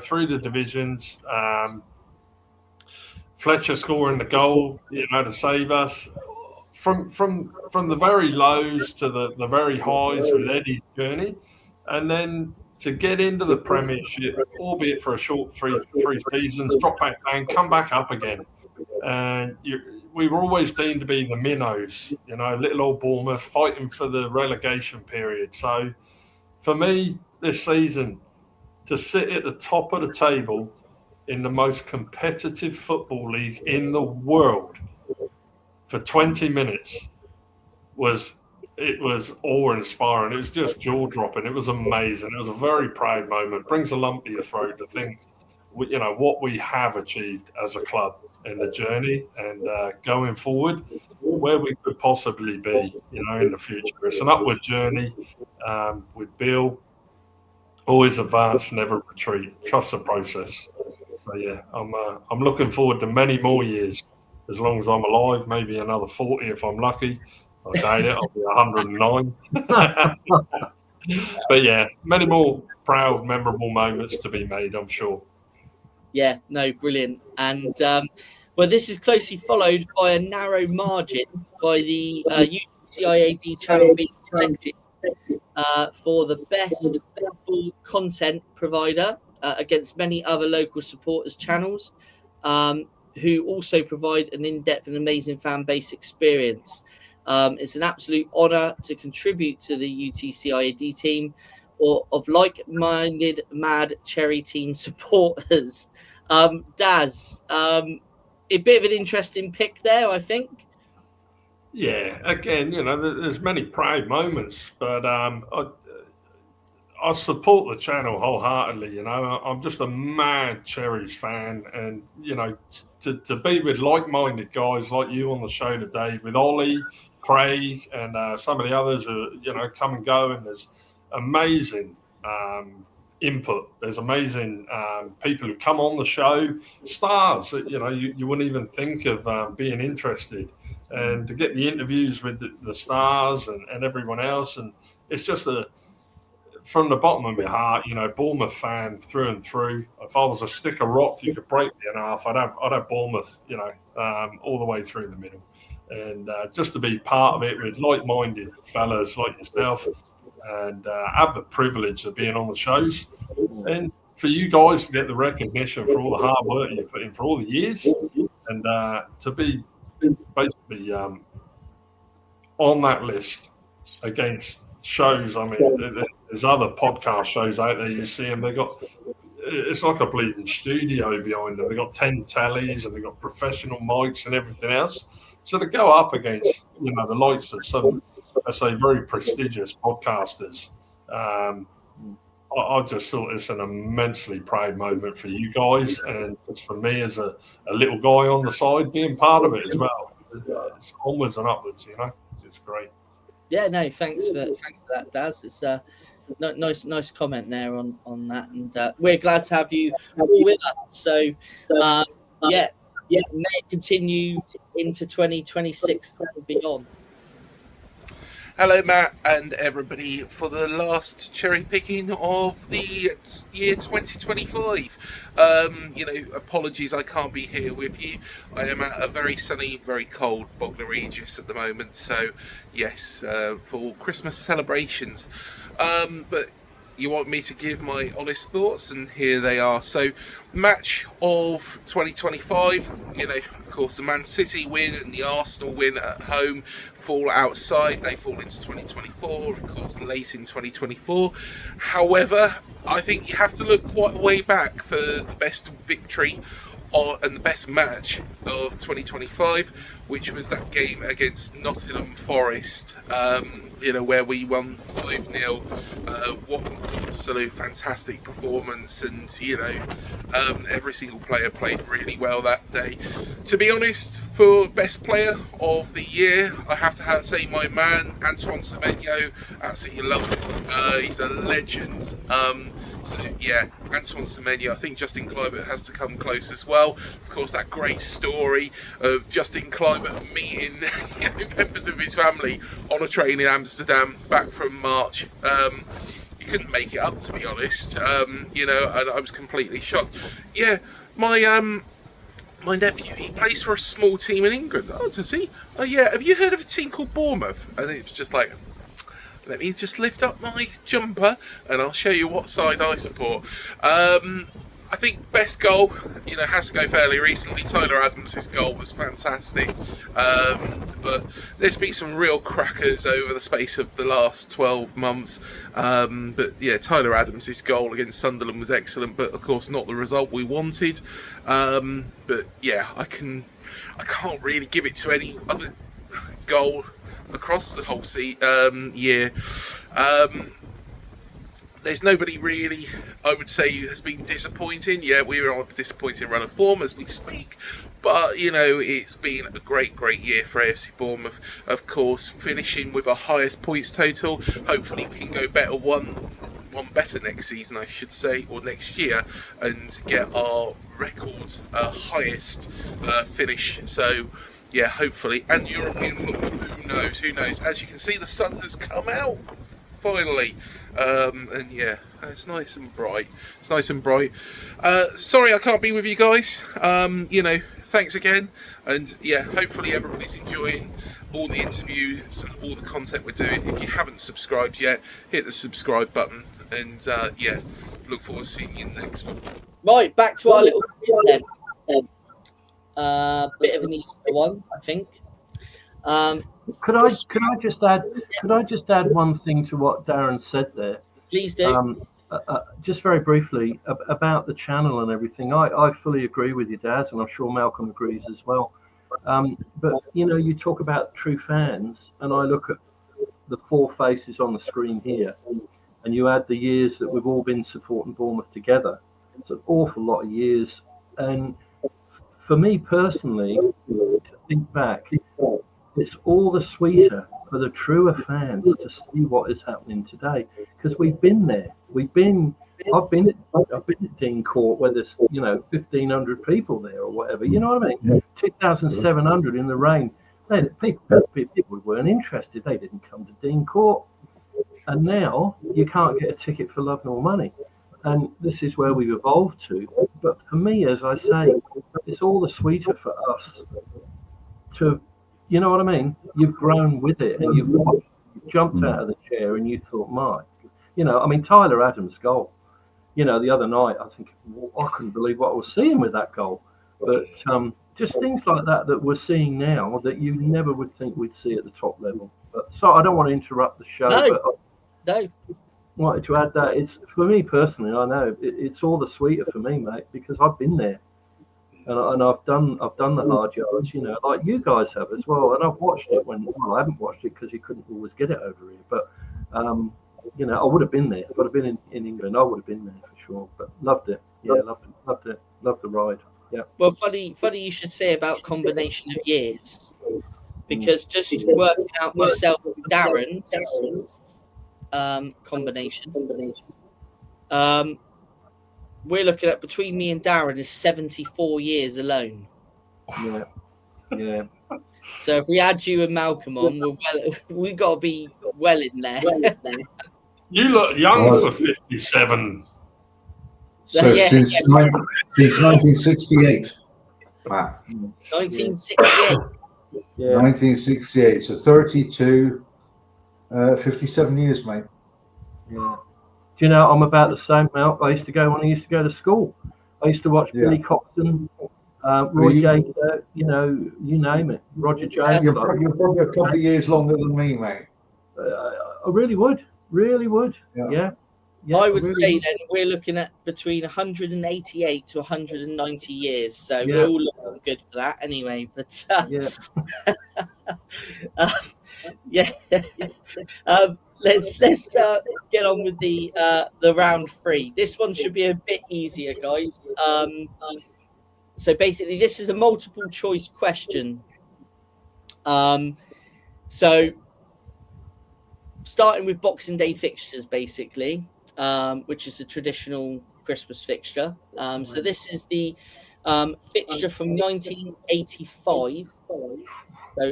Through the divisions. Fletcher scoring the goal, to save us. From the very lows to the very highs with Eddie's journey, and then to get into the Premiership, albeit for a short three seasons, drop back down, come back up again, and we were always deemed to be the minnows, little old Bournemouth fighting for the relegation period. So, for me, this season, to sit at the top of the table in the most competitive football league in the world for 20 minutes was awe-inspiring. It was just jaw-dropping. It was amazing. It was a very proud moment. Brings a lump to your throat to think, what we have achieved as a club in the journey, and going forward, where we could possibly be, in the future. It's an upward journey with Bill. Always advance, never retreat. Trust the process. So yeah, I'm looking forward to many more years. as long as I'm alive, maybe another 40 if I'm lucky. I doubt it. I'll be 109. But yeah, many more proud, memorable moments to be made, I'm sure. Yeah, no, brilliant. And well, this is closely followed by a narrow margin by the UCIAD channel being selected for the best football content provider against many other local supporters channels who also provide an in-depth and amazing fan base experience. It's an absolute honour to contribute to the UTCIAD team or of like-minded mad Cherry team supporters. Daz, a bit of an interesting pick there, I think. Yeah, again, there's many proud moments, but I support the channel wholeheartedly. I'm just a mad Cherries fan, and to be with like-minded guys like you on the show today, with Ollie, Craig, and some of the others who come and go, and there's amazing input. There's amazing people who come on the show, stars that you wouldn't even think of being interested, and to get the interviews with the stars and everyone else, and it's just from the bottom of my heart, Bournemouth fan through and through. If I was a stick of rock, you could break me in half. I'd have Bournemouth, all the way through the middle, and just to be part of it with like-minded fellas like yourself, and have the privilege of being on the shows, and for you guys to get the recognition for all the hard work you've put in for all the years, and to be basically on that list against shows. I mean, there's other podcast shows out there. You see them; it's like a bleeding studio behind them. They got 10 tellies and they got professional mics and everything else. So to go up against the likes of some, let's say, very prestigious podcasters, I just thought it's an immensely proud moment for you guys, and just for me as a little guy on the side being part of it as well. It's onwards and upwards, It's great. Yeah, no, thanks for that, Daz. It's nice comment there on that, and we're glad to have you all with us. So, may it continue into 2026 and beyond. Hello, Matt, and everybody, for the last cherry picking of the year 2025. Apologies I can't be here with you. I am at a very sunny, very cold Bognor Regis at the moment, so yes, for Christmas celebrations. But you want me to give my honest thoughts, and here they are. So, match of 2025, of course, the Man City win and the Arsenal win at home fall outside. They fall into 2024, of course, late in 2024. However, I think you have to look quite a way back for the best victory and the best match of 2025, which was that game against Nottingham Forest, where we won 5-0. What an absolute fantastic performance, and every single player played really well that day. To be honest, for best player of the year, I have to say my man Antoine Semenyo. Absolutely love him. He's a legend. Antoine Semenyo. I think Justin Kluivert has to come close as well. Of course, that great story of Justin Kluivert meeting members of his family on a train in Amsterdam back from March. You couldn't make it up, to be honest. And I was completely shocked. Yeah, my nephew, he plays for a small team in England. Oh, does he? Oh, yeah. Have you heard of a team called Bournemouth? And it was just like, let me just lift up my jumper and I'll show you what side I support. I think best goal, has to go fairly recently. Tyler Adams' goal was fantastic. But there's been some real crackers over the space of the last 12 months. Tyler Adams' goal against Sunderland was excellent, but of course not the result we wanted. I can't really give it to any other goal across the whole year. There's nobody really, I would say, who has been disappointing. Yeah, we're on a disappointing run of form as we speak, but it's been a great year for AFC Bournemouth. Of course, finishing with our highest points total. Hopefully we can go better one one better next season, I should say, or next year, and get our record highest finish. So, yeah, hopefully. And European football, who knows? Who knows? As you can see, the sun has come out finally. And yeah, it's nice and bright. It's nice and bright. Sorry I can't be with you guys. Thanks again. And yeah, hopefully everybody's enjoying all the interviews and all the content we're doing. If you haven't subscribed yet, hit the subscribe button. And yeah, look forward to seeing you in the next one. Right, back to our little quiz then. Bit of an easier one, I think. Could I just add one thing to what Darren said there? Please do. Just very briefly about the channel and everything. I fully agree with you, Daz, and I'm sure Malcolm agrees as well. But you talk about true fans, and I look at the four faces on the screen here, and you add the years that we've all been supporting Bournemouth together. It's an awful lot of years, and for me personally, to think back, it's all the sweeter for the truer fans to see what is happening today, because we've been there. I've been at Dean Court where there's 1,500 people there or whatever. You know what I mean? 2,700 in the rain. People weren't interested. They didn't come to Dean Court, and now you can't get a ticket for love nor money. And this is where we've evolved to. But for me, as I say, it's all the sweeter for us to. You know what I mean? You've grown with it, and you've jumped out of the chair, and you thought, Tyler Adams' goal. The other night, I think I couldn't believe what I was seeing with that goal. But just things like that we're seeing now that you never would think we'd see at the top level. But so I don't want to interrupt the show. But I wanted to add that it's for me personally. I know it's all the sweeter for me, mate, because I've been there. And I've done the hard yards, like you guys have as well. And I've watched it I haven't watched it because you couldn't always get it over here. But, I would have been there. If I'd have been in England, I would have been there for sure. But loved it. Yeah, loved it. Loved the ride. Yeah. Well, funny you should say about combination of years, because just working out myself and Darren's combination. We're looking at, between me and Darren, is 74 years alone. Yeah. So if we add you and Malcolm on, we've got to be well in there. You look young for 57. So since 1968. Wow. 1968. Yeah. 1968. So 32, 57 years, mate. Yeah. Do you know, I'm about the same, Mal. I used to go when I used to go to school. I used to watch Billy Coxon, Roy Gator, you name it, Roger James. You're probably a couple of years longer than me, mate. I really would. Yeah. I would say then we're looking at between 188 to 190 years. So we're all looking good for that anyway. But let's get on with the round 3. This one should be a bit easier, guys. So basically, this is a multiple choice question. So starting with Boxing Day fixtures, basically, which is a traditional Christmas fixture. So this is the fixture from 1985. So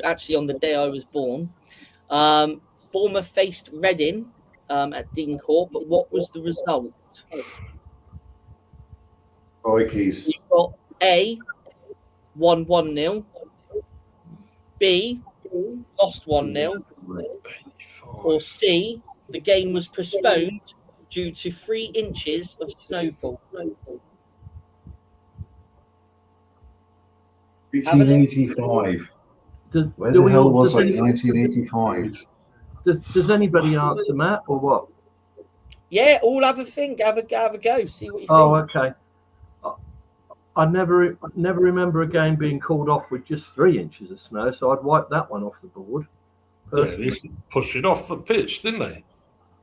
actually on the day I was born. Bournemouth faced Reading at Dean Court, but what was the result? Keys. You've got A, won 1-0, B, lost 1-0, or C, the game was postponed due to 3 inches of snowfall. 1985. Where the hell was I in 1985? Does anybody answer, Matt, or what? Yeah, all have a think, have a go, see what you think. Oh, okay. I never remember a game being called off with just 3 inches of snow, so I'd wipe that one off the board. Yeah, they used to push it off the pitch, didn't they?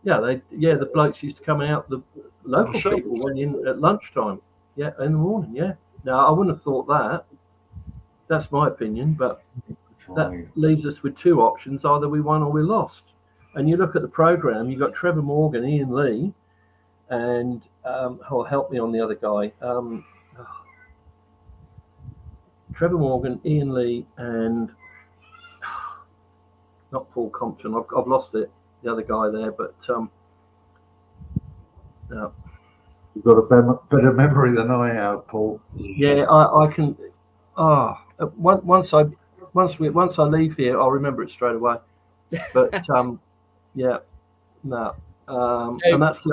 Yeah, the blokes used to come out, the local people went in at lunchtime. Yeah, in the morning, yeah. Now, I wouldn't have thought that. That's my opinion, but that leaves us with 2 options. Either we won or we lost. And you look at the programme, you've got Trevor Morgan, Ian Lee, and help me on the other guy. Trevor Morgan, Ian Lee, and not Paul Compton. I've lost it. The other guy there, but no. You've got a better memory than I have, Paul. Yeah, I can. Once I leave here, I'll remember it straight away. But yeah, no. And that's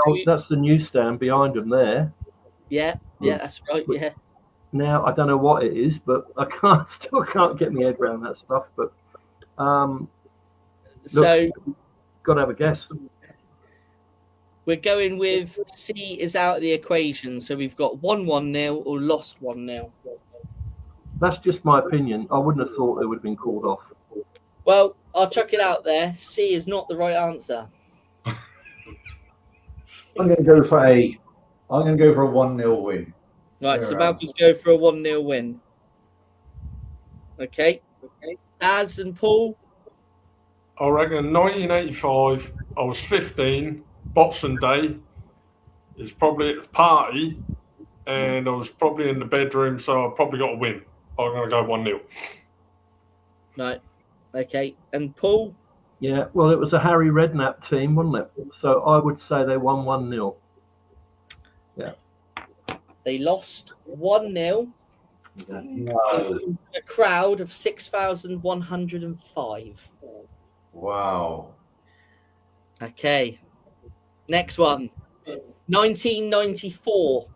the newsstand behind them there. Yeah, that's right. Yeah. Now I don't know what it is, but I still can't get my head around that stuff. But so, got to have a guess. We're going with C is out of the equation, so we've got 1-1-0 or lost 1-0. That's just my opinion. I wouldn't have thought they would have been called off. Well, I'll chuck it out there. C is not the right answer. I'm going to go for A. I'm going to go for a 1-0 win. Right, so Malcolm's go for a 1-0 win. Okay. Az and Paul? I reckon 1985, I was 15, Boxing Day. It's probably at a party, and I was probably in the bedroom, so I probably got a win. I'm going to go 1-0. Right. Okay. And Paul? Yeah, well, it was a Harry Redknapp team, wasn't it? So I would say they won 1-0. Yeah. They lost 1-0. No. A crowd of 6,105. Wow. Okay. Next one. 1994.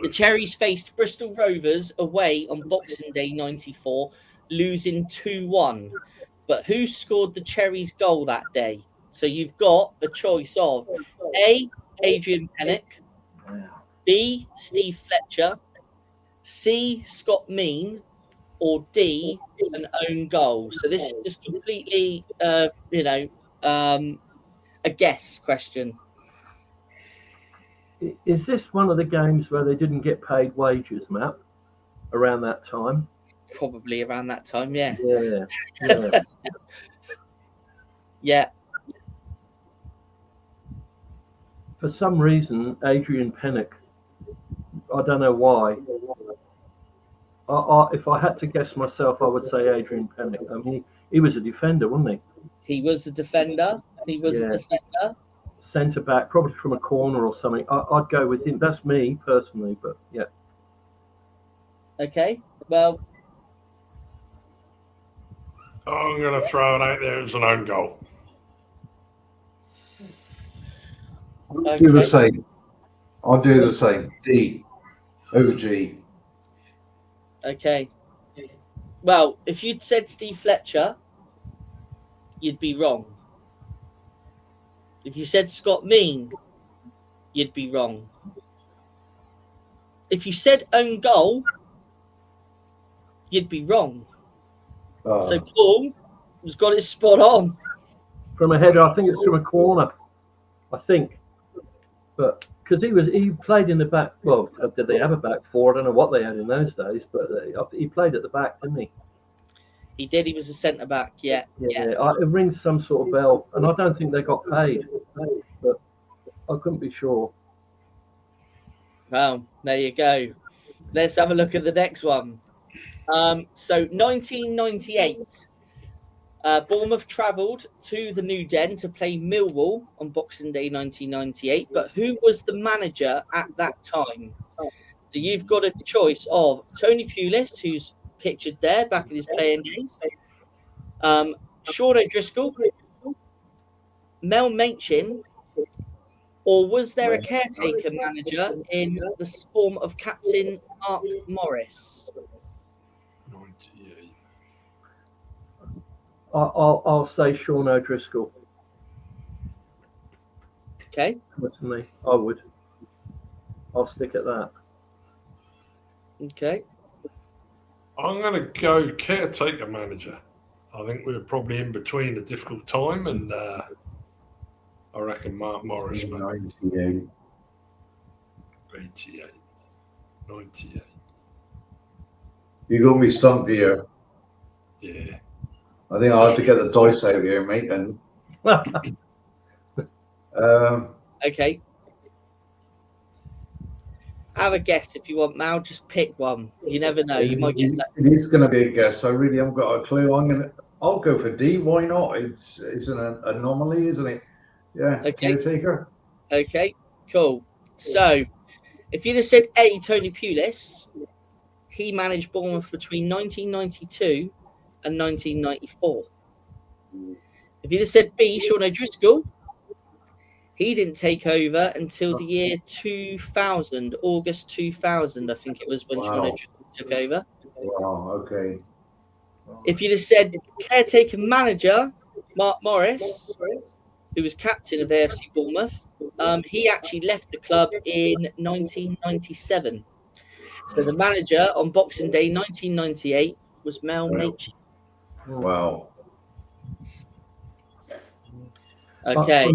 The Cherries faced Bristol Rovers away on Boxing Day 94, losing 2-1. But who scored the Cherries goal that day? So you've got a choice of A, Adrian Pennock, B, Steve Fletcher, C, Scott Mean, or D, an own goal. So this is just completely, a guess question. Is this one of the games where they didn't get paid wages, Matt, around that time? Probably around that time, yeah. Yeah. Yeah. For some reason, Adrian Pennock, I don't know why. If I had to guess myself, I would say Adrian Pennock. I mean, he was a defender, wasn't he? He was a defender. Centre back, probably from a corner or something. I'd go with him. That's me personally, but yeah. Okay, well, I'm going to throw it out there as an own goal. I'll do the same. D over G. Okay. Well, if you'd said Steve Fletcher, you'd be wrong. If you said Scott Mean, you'd be wrong. If you said own goal, you'd be wrong. So Paul has got it spot on. From a header, I think it's from a corner. I think. But because he played in the back. Well, did they have a back four? I don't know what they had in those days, but he played at the back, didn't he? He did. He was a centre back. Yeah. It rings some sort of bell, and I don't think they got paid, but I couldn't be sure. Well, there you go. Let's have a look at the next one. So 1998, Bournemouth travelled to the New Den to play Millwall on Boxing Day 1998. But who was the manager at that time? So you've got a choice of Tony Pulis, who's pictured there back in his playing days, Sean O'Driscoll, Mel Menchin, or was there a caretaker manager in the form of Captain Mark Morris? 98. I'll say Sean O'Driscoll. Okay. That's for me. I would. I'll stick at that. Okay. I'm going to go caretaker manager. I think we were probably in between a difficult time, and I reckon Mark Morris. 98. 98. You got me stumped here. Yeah. I think I'll have to get the dice out here, mate. And Okay. Have a guess if you want, Mal. Just pick one. You never know. You might get lucky. It is going to be a guess. I really haven't got a clue. I'll go for D. Why not? It's an anomaly, isn't it? Yeah. Okay. Caretaker. Okay, cool. So, if you'd have said A, Tony Pulis, he managed Bournemouth between 1992 and 1994. If you'd have said B, Sean O'Driscoll, he didn't take over until the year 2000, August 2000, I think it was when Sean O'Driscoll took over. Wow, okay. If you'd have said caretaker manager, Mark Morris, who was captain of AFC Bournemouth, he actually left the club in 1997. So the manager on Boxing Day 1998 was Mel Machin. Wow. Okay.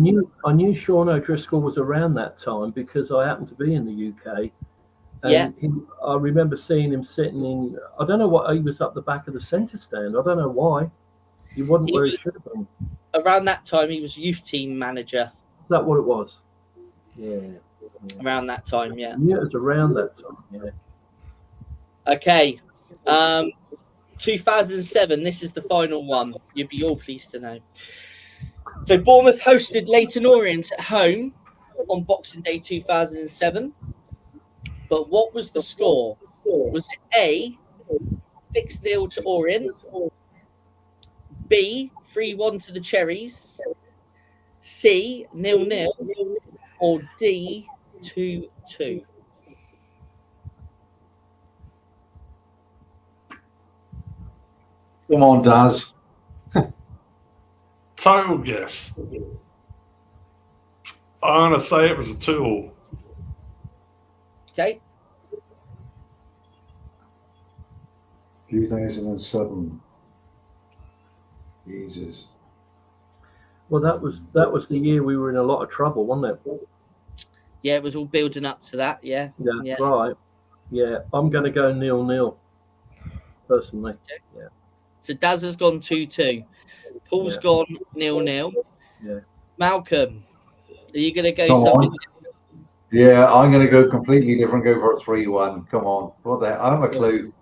I knew Sean O'Driscoll was around that time because I happened to be in the UK. And I remember seeing him sitting in, I don't know what, he was up the back of the centre stand. I don't know why. He wasn't where he should have been. Around that time, he was youth team manager. Is that what it was? Yeah. Around that time, yeah. Yeah, it was around that time, yeah. Okay. 2007, this is the final one. You'd be all pleased to know. So Bournemouth hosted Leyton Orient at home on Boxing Day 2007. But what was the score? Was it A, 6-0 to Orient, B, 3-1 to the Cherries, C, 0-0, or D, 2-2? Come on, Daz. Total guess. I'm going to say it was a 2-2. Okay. 2007. Jesus. Well, that was the year we were in a lot of trouble, wasn't it? Yeah, it was all building up to that. Yeah. Yeah. Right. Yeah, I'm going to go 0-0. Personally. Okay. Yeah. So Daz has gone 2-2. Paul's gone 0-0. Yeah. Malcolm, are you going to go Come something? on. Yeah, I'm going to go completely different. Go for a 3-1. Come on. What the hell? I have a clue.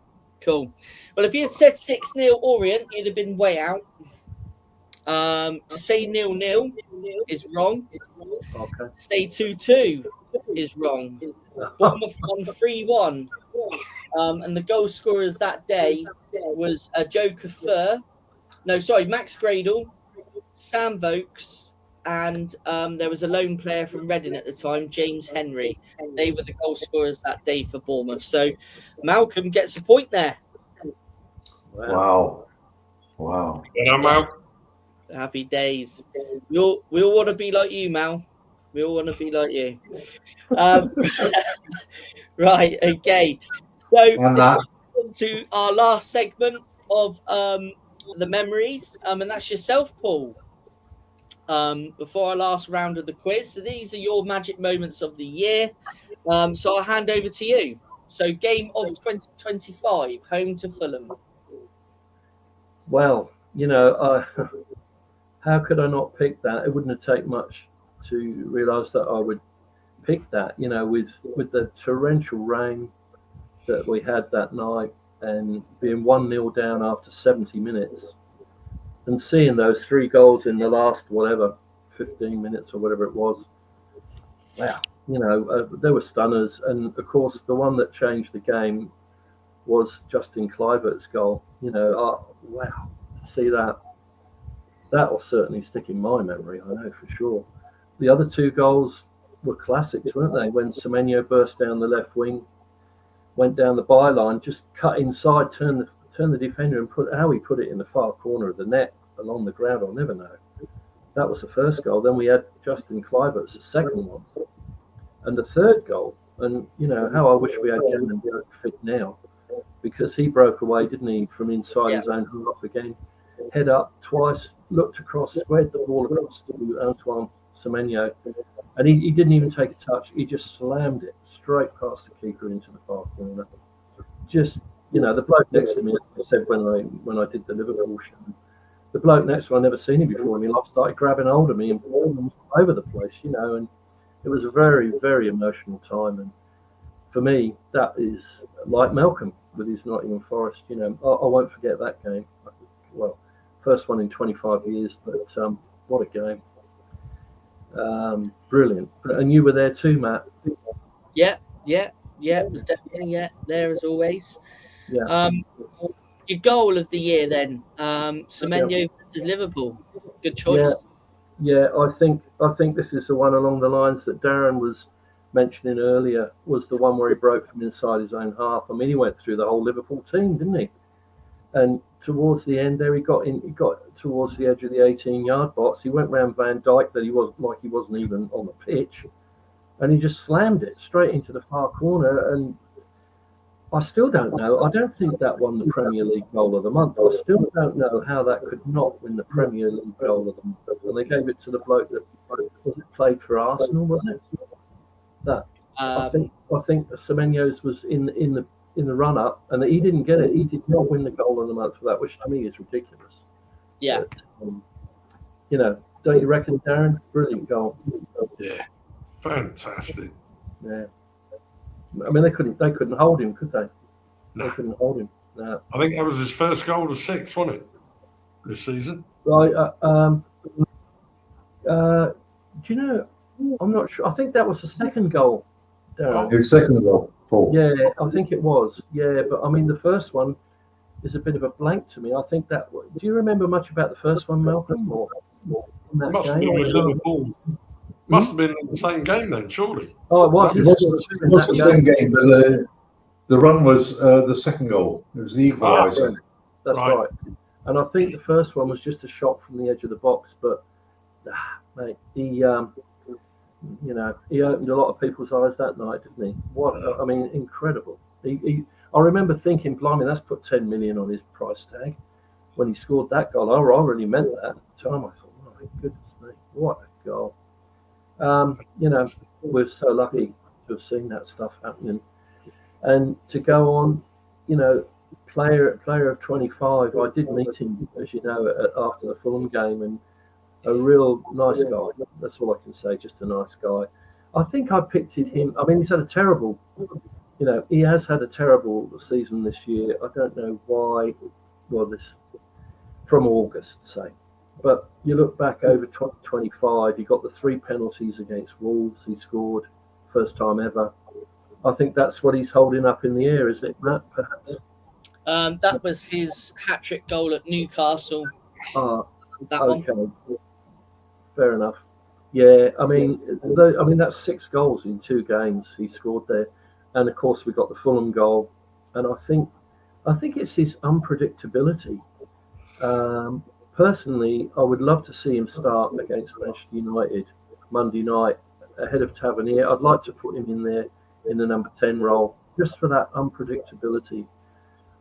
Cool. Well, if you had said 6-0 Orient, you'd have been way out. To say 0-0 is wrong. Okay. To say 2-2 is wrong. Bournemouth won 3-1. And the goal scorers that day was Joe Kafur. No, sorry, Max Gradle, Sam Vokes, and there was a lone player from Reading at the time, James Henry. They were the goal scorers that day for Bournemouth. So Malcolm gets a point there. Wow. And I'm out. Happy days. We all want to be like you, Mal. We all want to be like you. Right, okay. So this brings to our last segment of the memories, and that's yourself, Paul. Before our last round of the quiz. So these are your magic moments of the year. So I'll hand over to you. So game of 2025, home to Fulham. Well, how could I not pick that? It wouldn't have taken much to realise that I would pick that, with the torrential rain that we had that night and being 1-0 down after 70 minutes and seeing those 3 goals in the last, 15 minutes or whatever it was. Wow. There were stunners. And, of course, the one that changed the game was Justin Kluivert's goal. Wow, to see that. That will certainly stick in my memory, I know for sure. The other 2 goals were classics, weren't they? When Semenyo burst down the left wing, went down the byline, just cut inside, turned the defender and how he put it in the far corner of the net along the ground, I'll never know. That was the first goal. Then we had Justin Kluivert's second one. And the third goal, and how I wish we had Gannon fit now, because he broke away, didn't he, from inside his own half again. Head up twice, looked across, squared the ball across to Antoine Semenyo, and he didn't even take a touch. He just slammed it straight past the keeper into the far corner. Just, the bloke next to me, as I said when I did the Liverpool show, the bloke next to me, I'd never seen him before, and he started grabbing hold of me and pulling me all over the place, and it was a very, very emotional time. And for me, that is like Malcolm with his Nottingham Forest. You know, I won't forget that game. Well, first one in 25 years, but what a game. Brilliant. And you were there too, Matt. Yeah. It was definitely there as always. Yeah. Your goal of the year then, Semenyo versus Liverpool. Good choice. Yeah, I think this is the one along the lines that Darren was mentioning earlier, was the one where he broke from inside his own half. I mean, he went through the whole Liverpool team, didn't he? And towards the end there, he got towards the edge of the 18-yard box. He went round Van Dijk that he wasn't even on the pitch, and he just slammed it straight into the far corner. And I still don't know. I don't think that won the Premier League goal of the month. I still don't know how that could not win the Premier League goal of the month. And they gave it to the bloke that played for Arsenal, was it? That I think Semenyo's was in the run up, and he didn't get it. He did not win the goal of the month for that, which to me is ridiculous. Yeah. But, you know, don't you reckon, Darren? Brilliant goal. Yeah, fantastic. Yeah. I mean, they couldn't hold him, could they? No. They couldn't hold him. No. I think that was his first goal of 6, wasn't it, this season? Right. Do you know? I'm not sure. I think that was the second goal, Darren. His second goal, Paul. Yeah, I think it was. Yeah, but I mean, the first one is a bit of a blank to me. I think that. Do you remember much about the first one, Malcolm? Or in that Must have game? been with Liverpool. Must have been in the same game then, surely. Oh, it was. It was the same game, but the run was the second goal. It was the equaliser. That's right. And I think the first one was just a shot from the edge of the box, but mate, he opened a lot of people's eyes that night, didn't he? I mean, incredible. I remember thinking, blimey, that's put 10 million on his price tag when he scored that goal. I really meant that at the time. I thought, oh my goodness me, what a goal. You know, we're so lucky to have seen that stuff happening. And to go on, you know, player of 25, I did meet him, as you know, after the Fulham game, and a real nice guy. That's all I can say, just a nice guy. I think I picked him. I mean, he's had a terrible, you know, he has had a terrible season this year. I don't know why, well, this, from August, say. But you look back over 2025, he got the 3 penalties against Wolves he scored, first time ever. I think that's what he's holding up in the air, is it, Matt, perhaps? That was his hat-trick goal at Newcastle. Okay. One. Fair enough. Yeah, I mean, that's 6 goals in 2 games he scored there. And, of course, we got the Fulham goal. And I think it's his unpredictability. Personally, I would love to see him start against Manchester United Monday night ahead of Tavernier. I'd like to put him in there in the number 10 role, just for that unpredictability.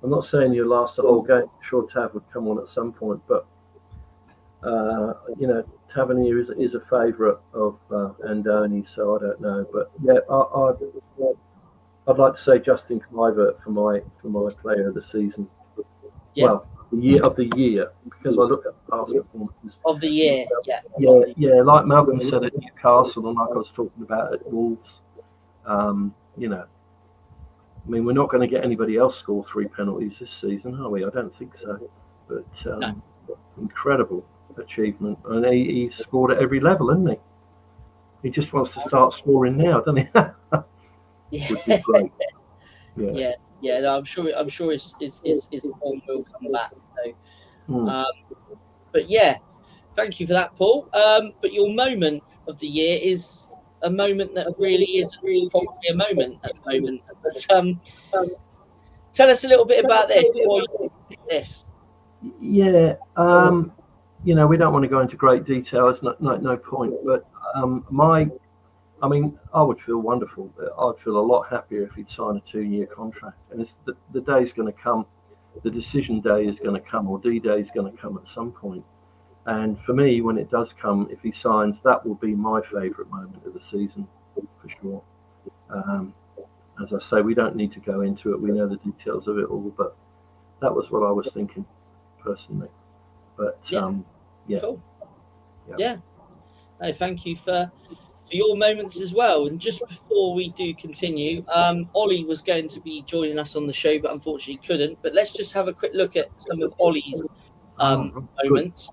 I'm not saying he'll last the whole game. I'm sure Tav would come on at some point, but you know, Tavernier is a favourite of Andoni, so I don't know. But yeah, I'd like to say Justin Kluivert for my player of the season. Yeah. Well, the year, because I look at past performances of the year. Yeah. Like Malcolm said at Newcastle, and like I was talking about at Wolves. You know, I mean, we're not going to get anybody else score 3 penalties this season, are we? I don't think so. But no. Incredible achievement, and he scored at every level, hasn't he? He just wants to start scoring now, doesn't he? Which is great. Yeah. No, I'm sure his form will come back. So, but yeah, thank you for that, Paul. But your moment of the year is a moment that really is probably a moment at the moment. But tell us a little bit about this. Yeah, you know, we don't want to go into great detail. It's no point. But I mean, I would feel wonderful. I'd feel a lot happier if he'd sign a 2-year contract. And it's the day's going to come. The decision day is going to come, or D-Day is going to come at some point. And for me, when it does come, if he signs, that will be my favourite moment of the season, for sure. As I say, we don't need to go into it. We know the details of it all, but that was what I was thinking, personally. But, Cool. Yeah. No, thank you for for your moments as well. And just before we do continue, Ollie was going to be joining us on the show, but unfortunately couldn't. But let's just have a quick look at some of Ollie's moments,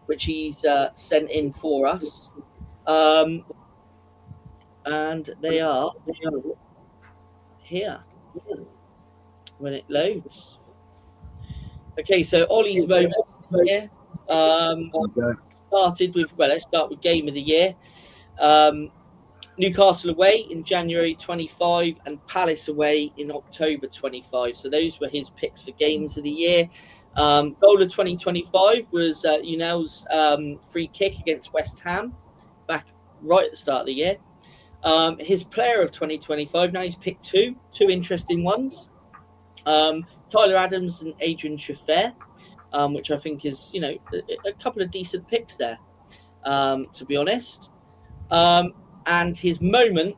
which he's sent in for us. And they are here when it loads. Okay, so Ollie's moments here started with, well, let's start with Game of the Year. Newcastle away in January 25 and Palace away in October 25. So those were his picks for Games of the Year. Goal of 2025 was Unel's free kick against West Ham back right at the start of the year. His player of 2025, now he's picked two interesting ones. Tyler Adams and Adrian Chaffee, which I think is, a couple of decent picks there, to be honest. And his moment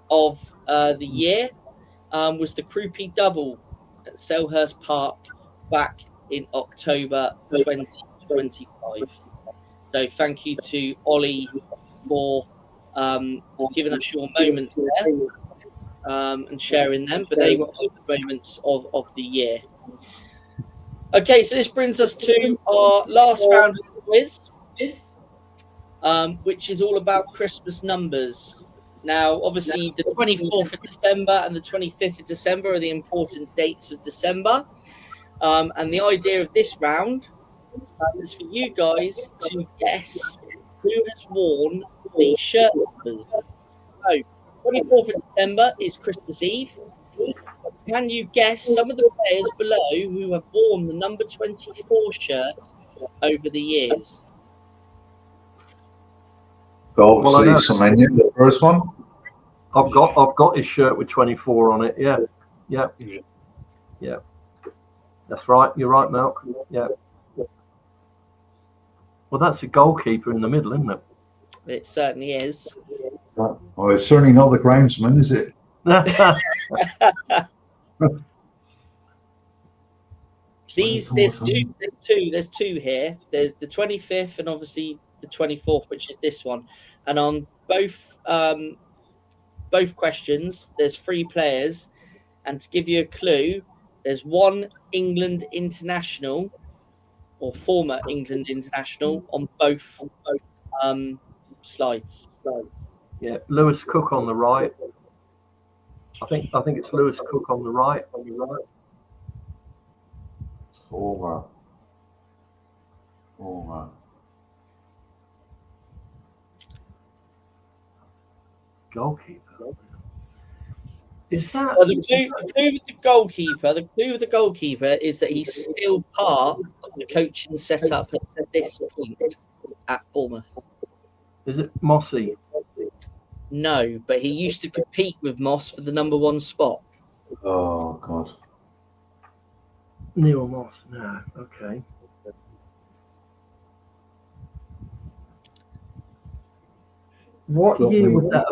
of the year was the Krupi double at Selhurst Park back in October 2025. So thank you to Ollie for giving us your moments there and sharing them. But they were Ollie's moments of the year. Okay, so this brings us to our last round of the quiz, which is all about Christmas numbers. Now, obviously, the 24th of December and the 25th of December are the important dates of December. And the idea of this round is for you guys to guess who has worn the shirt numbers. So, 24th of December is Christmas Eve. Can you guess some of the players below who have worn the number 24 shirt over the years? Obviously, Semenyo, the first one. I've got his shirt with 24 on it. Yeah. That's right. You're right, Malcolm. Yeah. Well, that's a goalkeeper in the middle, isn't it? It certainly is. Well, it's certainly not the groundsman, is it? There's two here. There's the 25th and obviously the 24th, which is this one. And on both questions, there's 3 players. And to give you a clue, there's one England international or former England international on both slides. Yeah, Lewis Cook on the right. I think it's Lewis Cook on the right. Over. Goalkeeper. Is that the clue with the goalkeeper is that he's still part of the coaching setup at this point at Bournemouth. Is it Mossy? No, but he used to compete with Moss for the number 1 spot. Oh God. Neil Moss. No. Okay. What year would that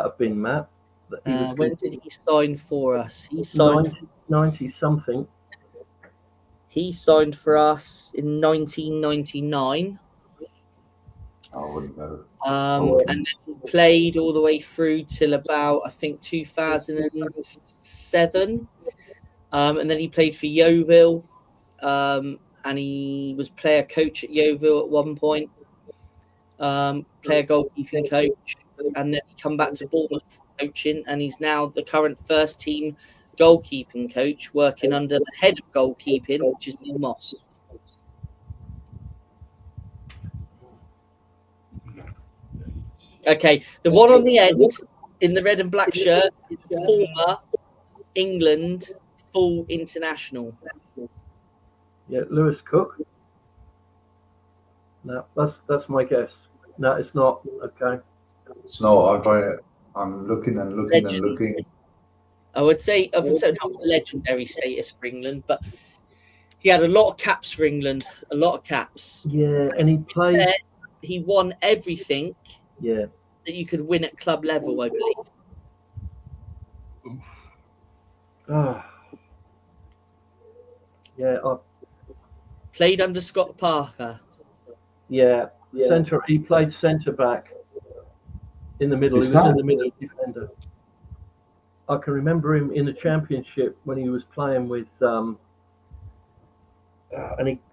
have been, Matt? When did he sign for us? He signed 90 something. He signed for us in 1999. I wouldn't know. And then he played all the way through till about, I think, 2007. And then he played for Yeovil. And he was player coach at Yeovil at one point. Player goalkeeping coach. And then he come back to Bournemouth coaching. And he's now the current first team goalkeeping coach, working under the head of goalkeeping, which is Neil Moss. Okay, the one on the end in the red and black shirt is former England full international. Yeah, Lewis Cook. No, that's my guess. No, it's not. Okay. It's not. I'm looking and looking and looking. I would say not legendary status for England, but he had a lot of caps for England. A lot of caps. Yeah, and he played. He won everything. Yeah. That you could win at club level, I believe. Yeah. Played under Scott Parker. Yeah. Centre. He played centre back in the middle. Is He was that- in the middle defender. I can remember him in the Championship when he was playing with, and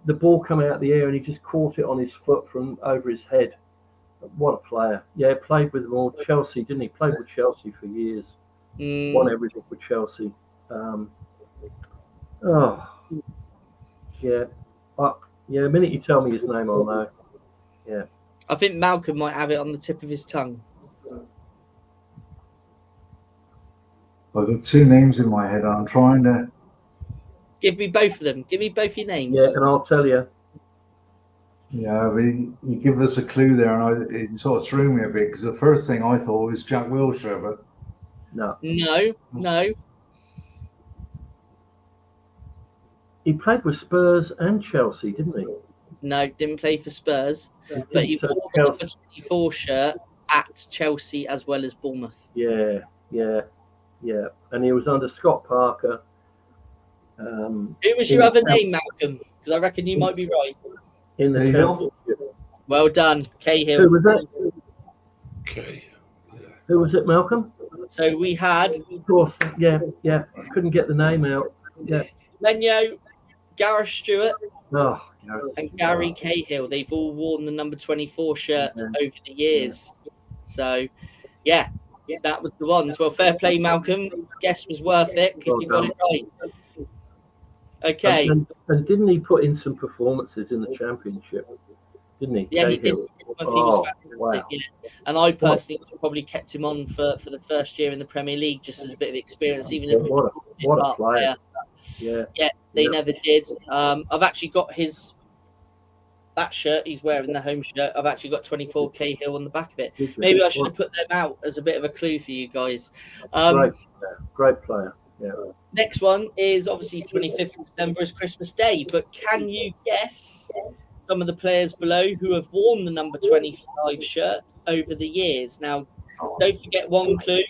the ball came out of the air and he just caught it on his foot from over his head. What a player! Yeah, played with them all. Chelsea, didn't he? Played with Chelsea for years. Won everything with Chelsea. Yeah. The minute you tell me his name, I'll know. Yeah. I think Malcolm might have it on the tip of his tongue. I've got two names in my head. And I'm trying to. Give me both of them. Give me both your names. Yeah, and I'll tell you. Yeah, but you give us a clue there, and it sort of threw me a bit because the first thing I thought was Jack Wilshere, but No. No. He played with Spurs and Chelsea, didn't he? No, didn't play for Spurs. But he wore the number 24 shirt at Chelsea as well as Bournemouth. Yeah. And he was under Scott Parker. Who was your other name, Malcolm? Because I reckon you might be right. In the Cahill? Championship. Well done, Cahill. Who was that? Okay. Who was it, Malcolm? So we had Of course, yeah. Couldn't get the name out. Yeah. Menyo, Gareth Stewart, Oh, and Gary Cahill. They've all worn the number 24 shirt over the years. So, yeah, that was the ones. Well, fair play, Malcolm. Guess was worth it because you got it right. Okay. And didn't he put in some performances in the Championship? Didn't he? Yeah, he Cahill? did. He was fantastic. Wow. Yeah. And I personally probably kept him on for the first year in the Premier League just as a bit of experience, even if What a player. Yeah. They never did. I've actually got that shirt he's wearing, the home shirt. I've actually got 24 Cahill on the back of it. Maybe I should have put them out as a bit of a clue for you guys. Great player. Yeah. Next one is obviously 25th of December is Christmas Day, but can you guess some of the players below who have worn the number 25 shirt over the years? Now, don't forget one clue.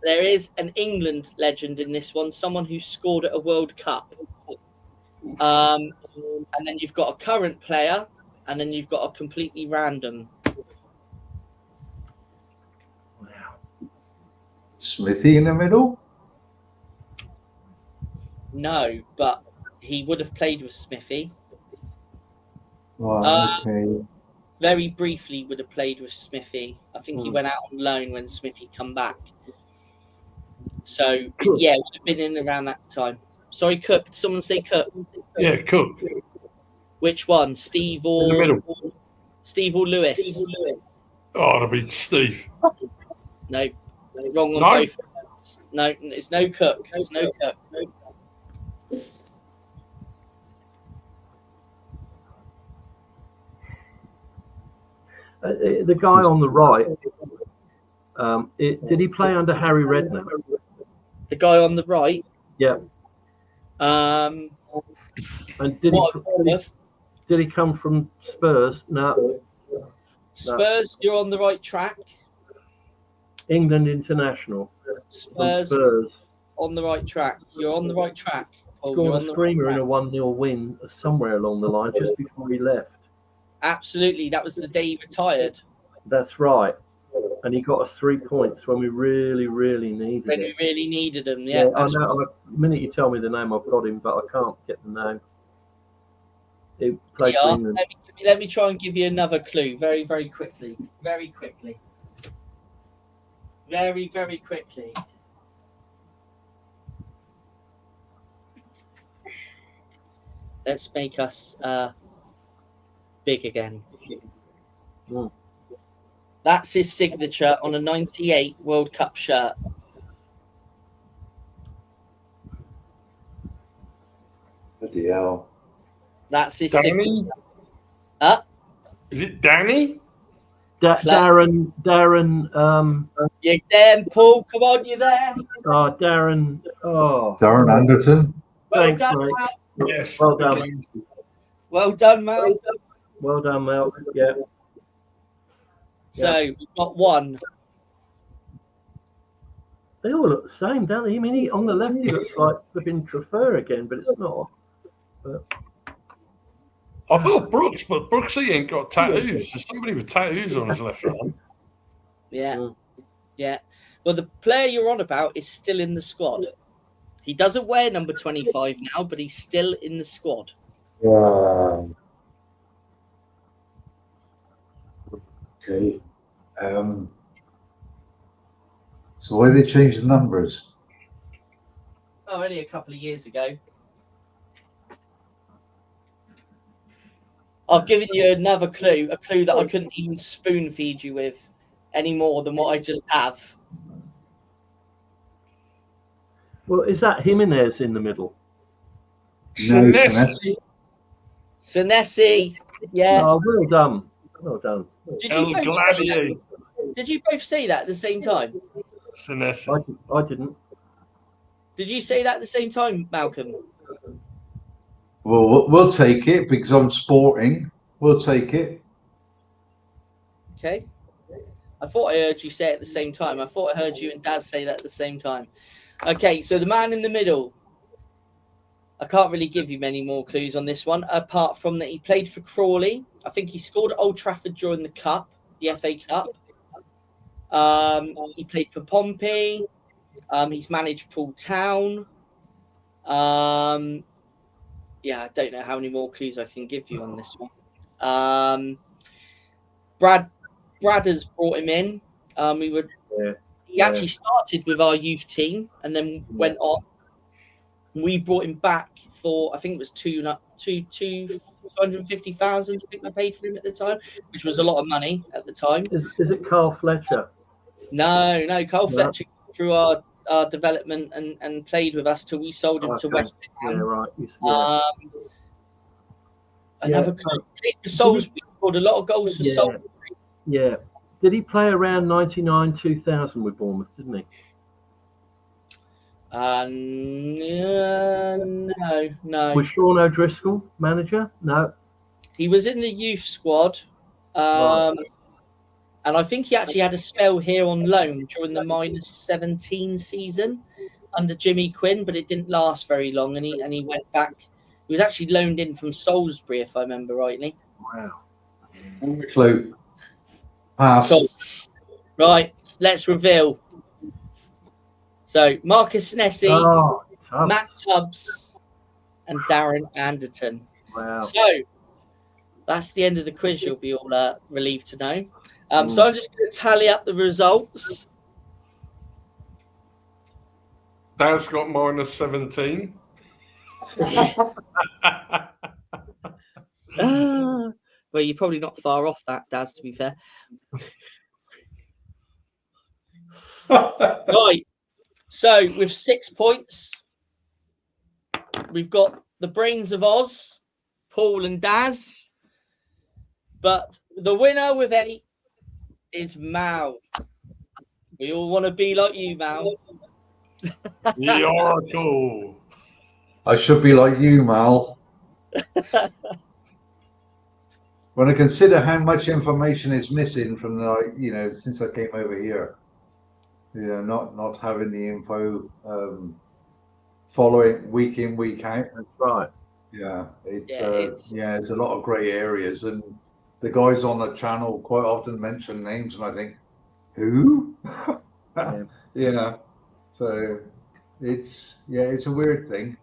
There is an England legend in this one, someone who scored at a World Cup. And then you've got a current player, and then you've got a completely random. Smithy in the middle? No, but he would have played with Smithy. Right, okay. Very briefly would have played with Smithy. I think he went out on loan when Smithy come back. So, yeah, it would have been in around that time. Sorry, Cook. Did someone say Cook? Yeah, Cook. Which one? Steve or... In the middle. Steve or Lewis? Oh, it'll be Steve. No. Wrong on both. No, it's no Cook. It's no Cook. The guy on the right, did he play under Harry Redknapp? The guy on the right? Yeah. And did he come from Spurs? No. Spurs, you're on the right track. England international. Spurs on the right track. You're on the right track. Scored a screamer in a 1-0 win somewhere along the line just before he left. Absolutely. That was the day he retired. That's right. And he got us 3 points when we really, really needed When it. we really needed him, yeah. I know. The minute you tell me the name, I've got him, but I can't get the name. He played for England. Let me try and give you another clue very, very quickly. Very quickly. Very, very quickly. Let's make us big again. That's his signature on a 98 World Cup shirt. Bloody hell. That's his Danny? signature. Huh? Is it Danny? Darren. You there, Paul? Come on, you there? Darren. Oh. Darren Anderson. Thanks, well done, mate. Mal. Yes. Well done. Well done, Mal. Well done, Mel. Yeah. So we've got one. They all look the same, don't they? I mean, on the left, he looks like flipping Trafer again, but it's not. But I thought Brooks, but Brooksy ain't got tattoos. There's somebody with tattoos on his left arm. Yeah. Yeah. Well, the player you're on about is still in the squad. He doesn't wear number 25 now, but he's still in the squad. Wow. Okay. So why did they change the numbers? Oh, only a couple of years ago. I've given you another clue, a clue that I couldn't even spoon feed you with any more than what I just have. Well, is that Jimenez in the middle? No, Senesi. Senesi. Yeah. Oh, well done. Well done. Did you both say that at the same time? Senesi. I didn't. Did you say that at the same time, Malcolm? Well, we'll take it because I'm sporting. We'll take it. Okay. I thought I heard you say it at the same time. I thought I heard you and Dad say that at the same time. Okay, so the man in the middle. I can't really give you many more clues on this one, apart from that he played for Crawley. I think he scored at Old Trafford during the Cup, the FA Cup. He played for Pompey. He's managed Poole Town. Yeah, I don't know how many more clues I can give you on this one. Brad has brought him in. He actually started with our youth team and then went on. We brought him back for, I think it was 250,000. I think we paid for him at the time, which was a lot of money at the time. Is it Carl Fletcher? No, Carl Fletcher through our development and played with us till we sold him to West Ham. Yeah, right. Another played for Salisbury, scored a lot of goals for Salisbury. Yeah. Did he play around 99, 2000 with Bournemouth, didn't he? No. Was Sean O'Driscoll manager? No. He was in the youth squad. And I think he actually had a spell here on loan during the -17 season under Jimmy Quinn, but it didn't last very long, and he went back. He was actually loaned in from Salisbury, if I remember rightly. Wow. Clue. Pass. Cool. Right, let's reveal. So, Marcus Nessie, Matt Tubbs, and Darren Anderton. Wow. So, that's the end of the quiz. You'll be all relieved to know. So I'm just going to tally up the results. Dad's got -17. Well, you're probably not far off that, Daz, to be fair. Right. So with 6 points, we've got the brains of Oz, Paul and Daz. But the winner with 8 is Mal. We all want to be like you, Mal. The Oracle. I should be like you, Mal. When I consider how much information is missing from the, since I came over here, not having the info, following week in, week out. That's right. Yeah, it's a lot of grey areas, and the guys on the channel quite often mention names, and I think, who? So it's a weird thing.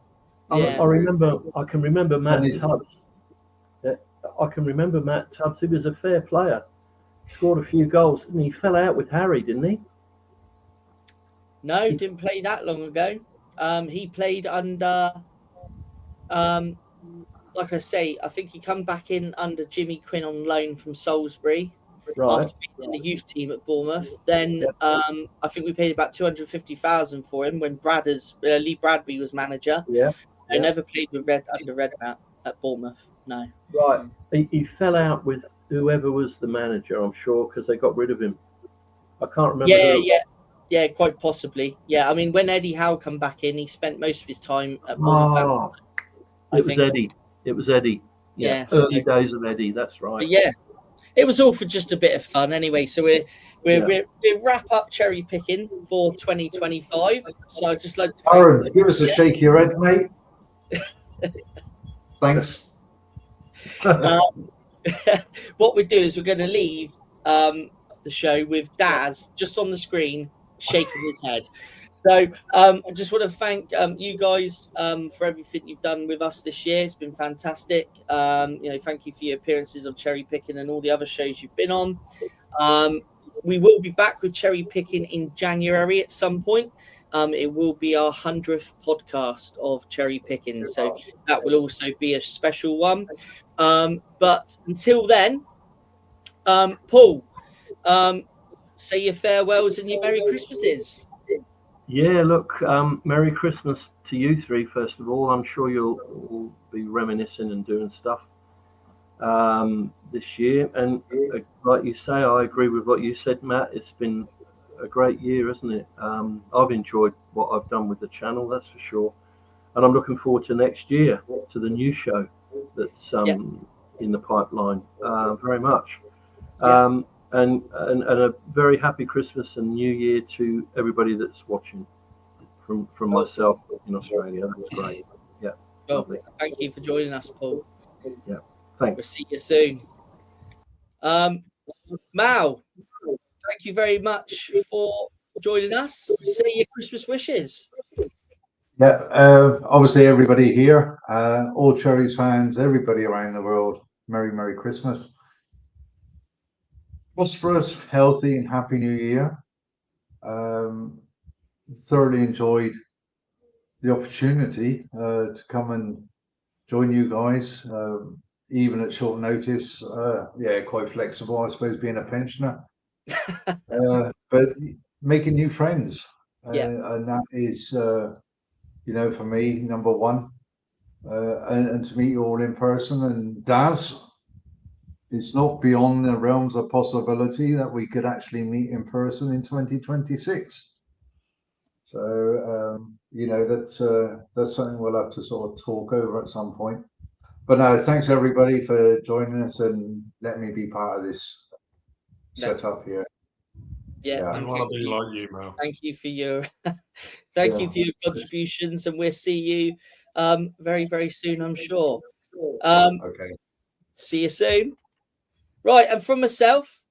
I can remember Matt Tubbs. I can remember Matt Tubbs. He was a fair player. Scored a few goals, and he fell out with Harry, didn't he? No, didn't play that long ago. He played under, like I say, I think he come back in under Jimmy Quinn on loan from Salisbury after being in the youth team at Bournemouth. Then I think we paid about 250,000 for him when Lee Bradby was manager. Yeah. I never played with under Redknapp at Bournemouth. No. Right. He fell out with whoever was the manager, I'm sure, because they got rid of him. I can't remember. Yeah, quite possibly. Yeah, I mean, when Eddie Howe come back in, he spent most of his time at Bournemouth. It was Eddie. Yeah, early days of Eddie. That's right. But yeah, it was all for just a bit of fun anyway. So we wrap up cherry picking for 2025. So I'd just like to Darren, give us a shake your head, mate. Thanks. What we do is we're going to leave the show with Daz just on the screen shaking his head. So I just want to thank you guys for everything you've done with us this year. It's been fantastic. Thank you for your appearances on Cherry Picking and all the other shows you've been on. We will be back with Cherry Picking in January at some point. It will be our 100th podcast of Cherry Picking, so that will also be a special one. But until then, Paul, say your farewells and your Merry Christmases. Yeah, look, Merry Christmas to you three, first of all. I'm sure you'll all be reminiscing and doing stuff this year. And like you say, I agree with what you said, Matt. It's been a great year, isn't it? I've enjoyed what I've done with the channel, that's for sure. And I'm looking forward to next year, to the new show that's in the pipeline, very much. And a very happy Christmas and New Year to everybody that's watching from myself in Australia. That's great. Yeah. Well, thank you for joining us, Paul. Yeah. Thanks. We'll see you soon. Mal, thank you very much for joining us. Say your Christmas wishes. Yeah, obviously everybody here, all Cherries fans, everybody around the world, Merry Christmas. Prosperous, healthy and happy New Year. Thoroughly enjoyed the opportunity to come and join you guys, even at short notice. Quite flexible, I suppose, being a pensioner. But making new friends. And that is, for me, number one. And to meet you all in person. And Daz, it's not beyond the realms of possibility that we could actually meet in person in 2026. So, that's something we'll have to sort of talk over at some point. But no, thanks everybody for joining us and letting me be part of this setup here. Yeah, I want to be like you, Mel. Thank you for your you for your contributions, and we'll see you very, very soon, I'm sure. Okay. See you soon. Right, and from myself,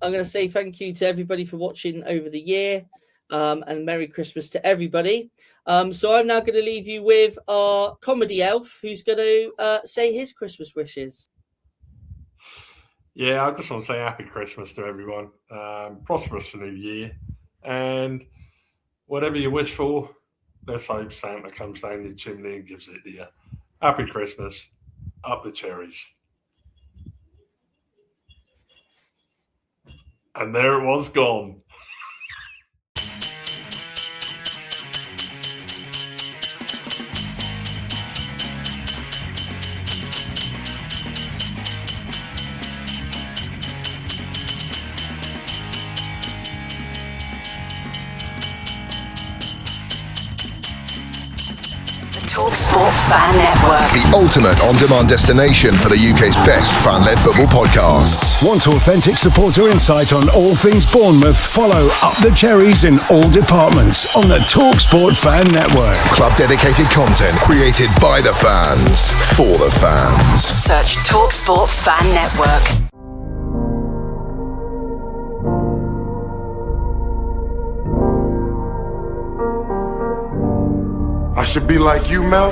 I'm going to say thank you to everybody for watching over the year, and Merry Christmas to everybody. So I'm now going to leave you with our comedy elf, who's going to say his Christmas wishes. Yeah, I just want to say happy Christmas to everyone. Prosperous new year. And whatever you wish for, let's hope Santa comes down the chimney and gives it to you. Happy Christmas. Up the cherries. And there it was gone. TalkSport Fan Network. The ultimate on-demand destination for the UK's best fan-led football podcasts. Want authentic supporter insight on all things Bournemouth? Follow Up the Cherries in all departments on the TalkSport Fan Network. Club-dedicated content created by the fans, for the fans. Search TalkSport Fan Network. I should be like you, Mel.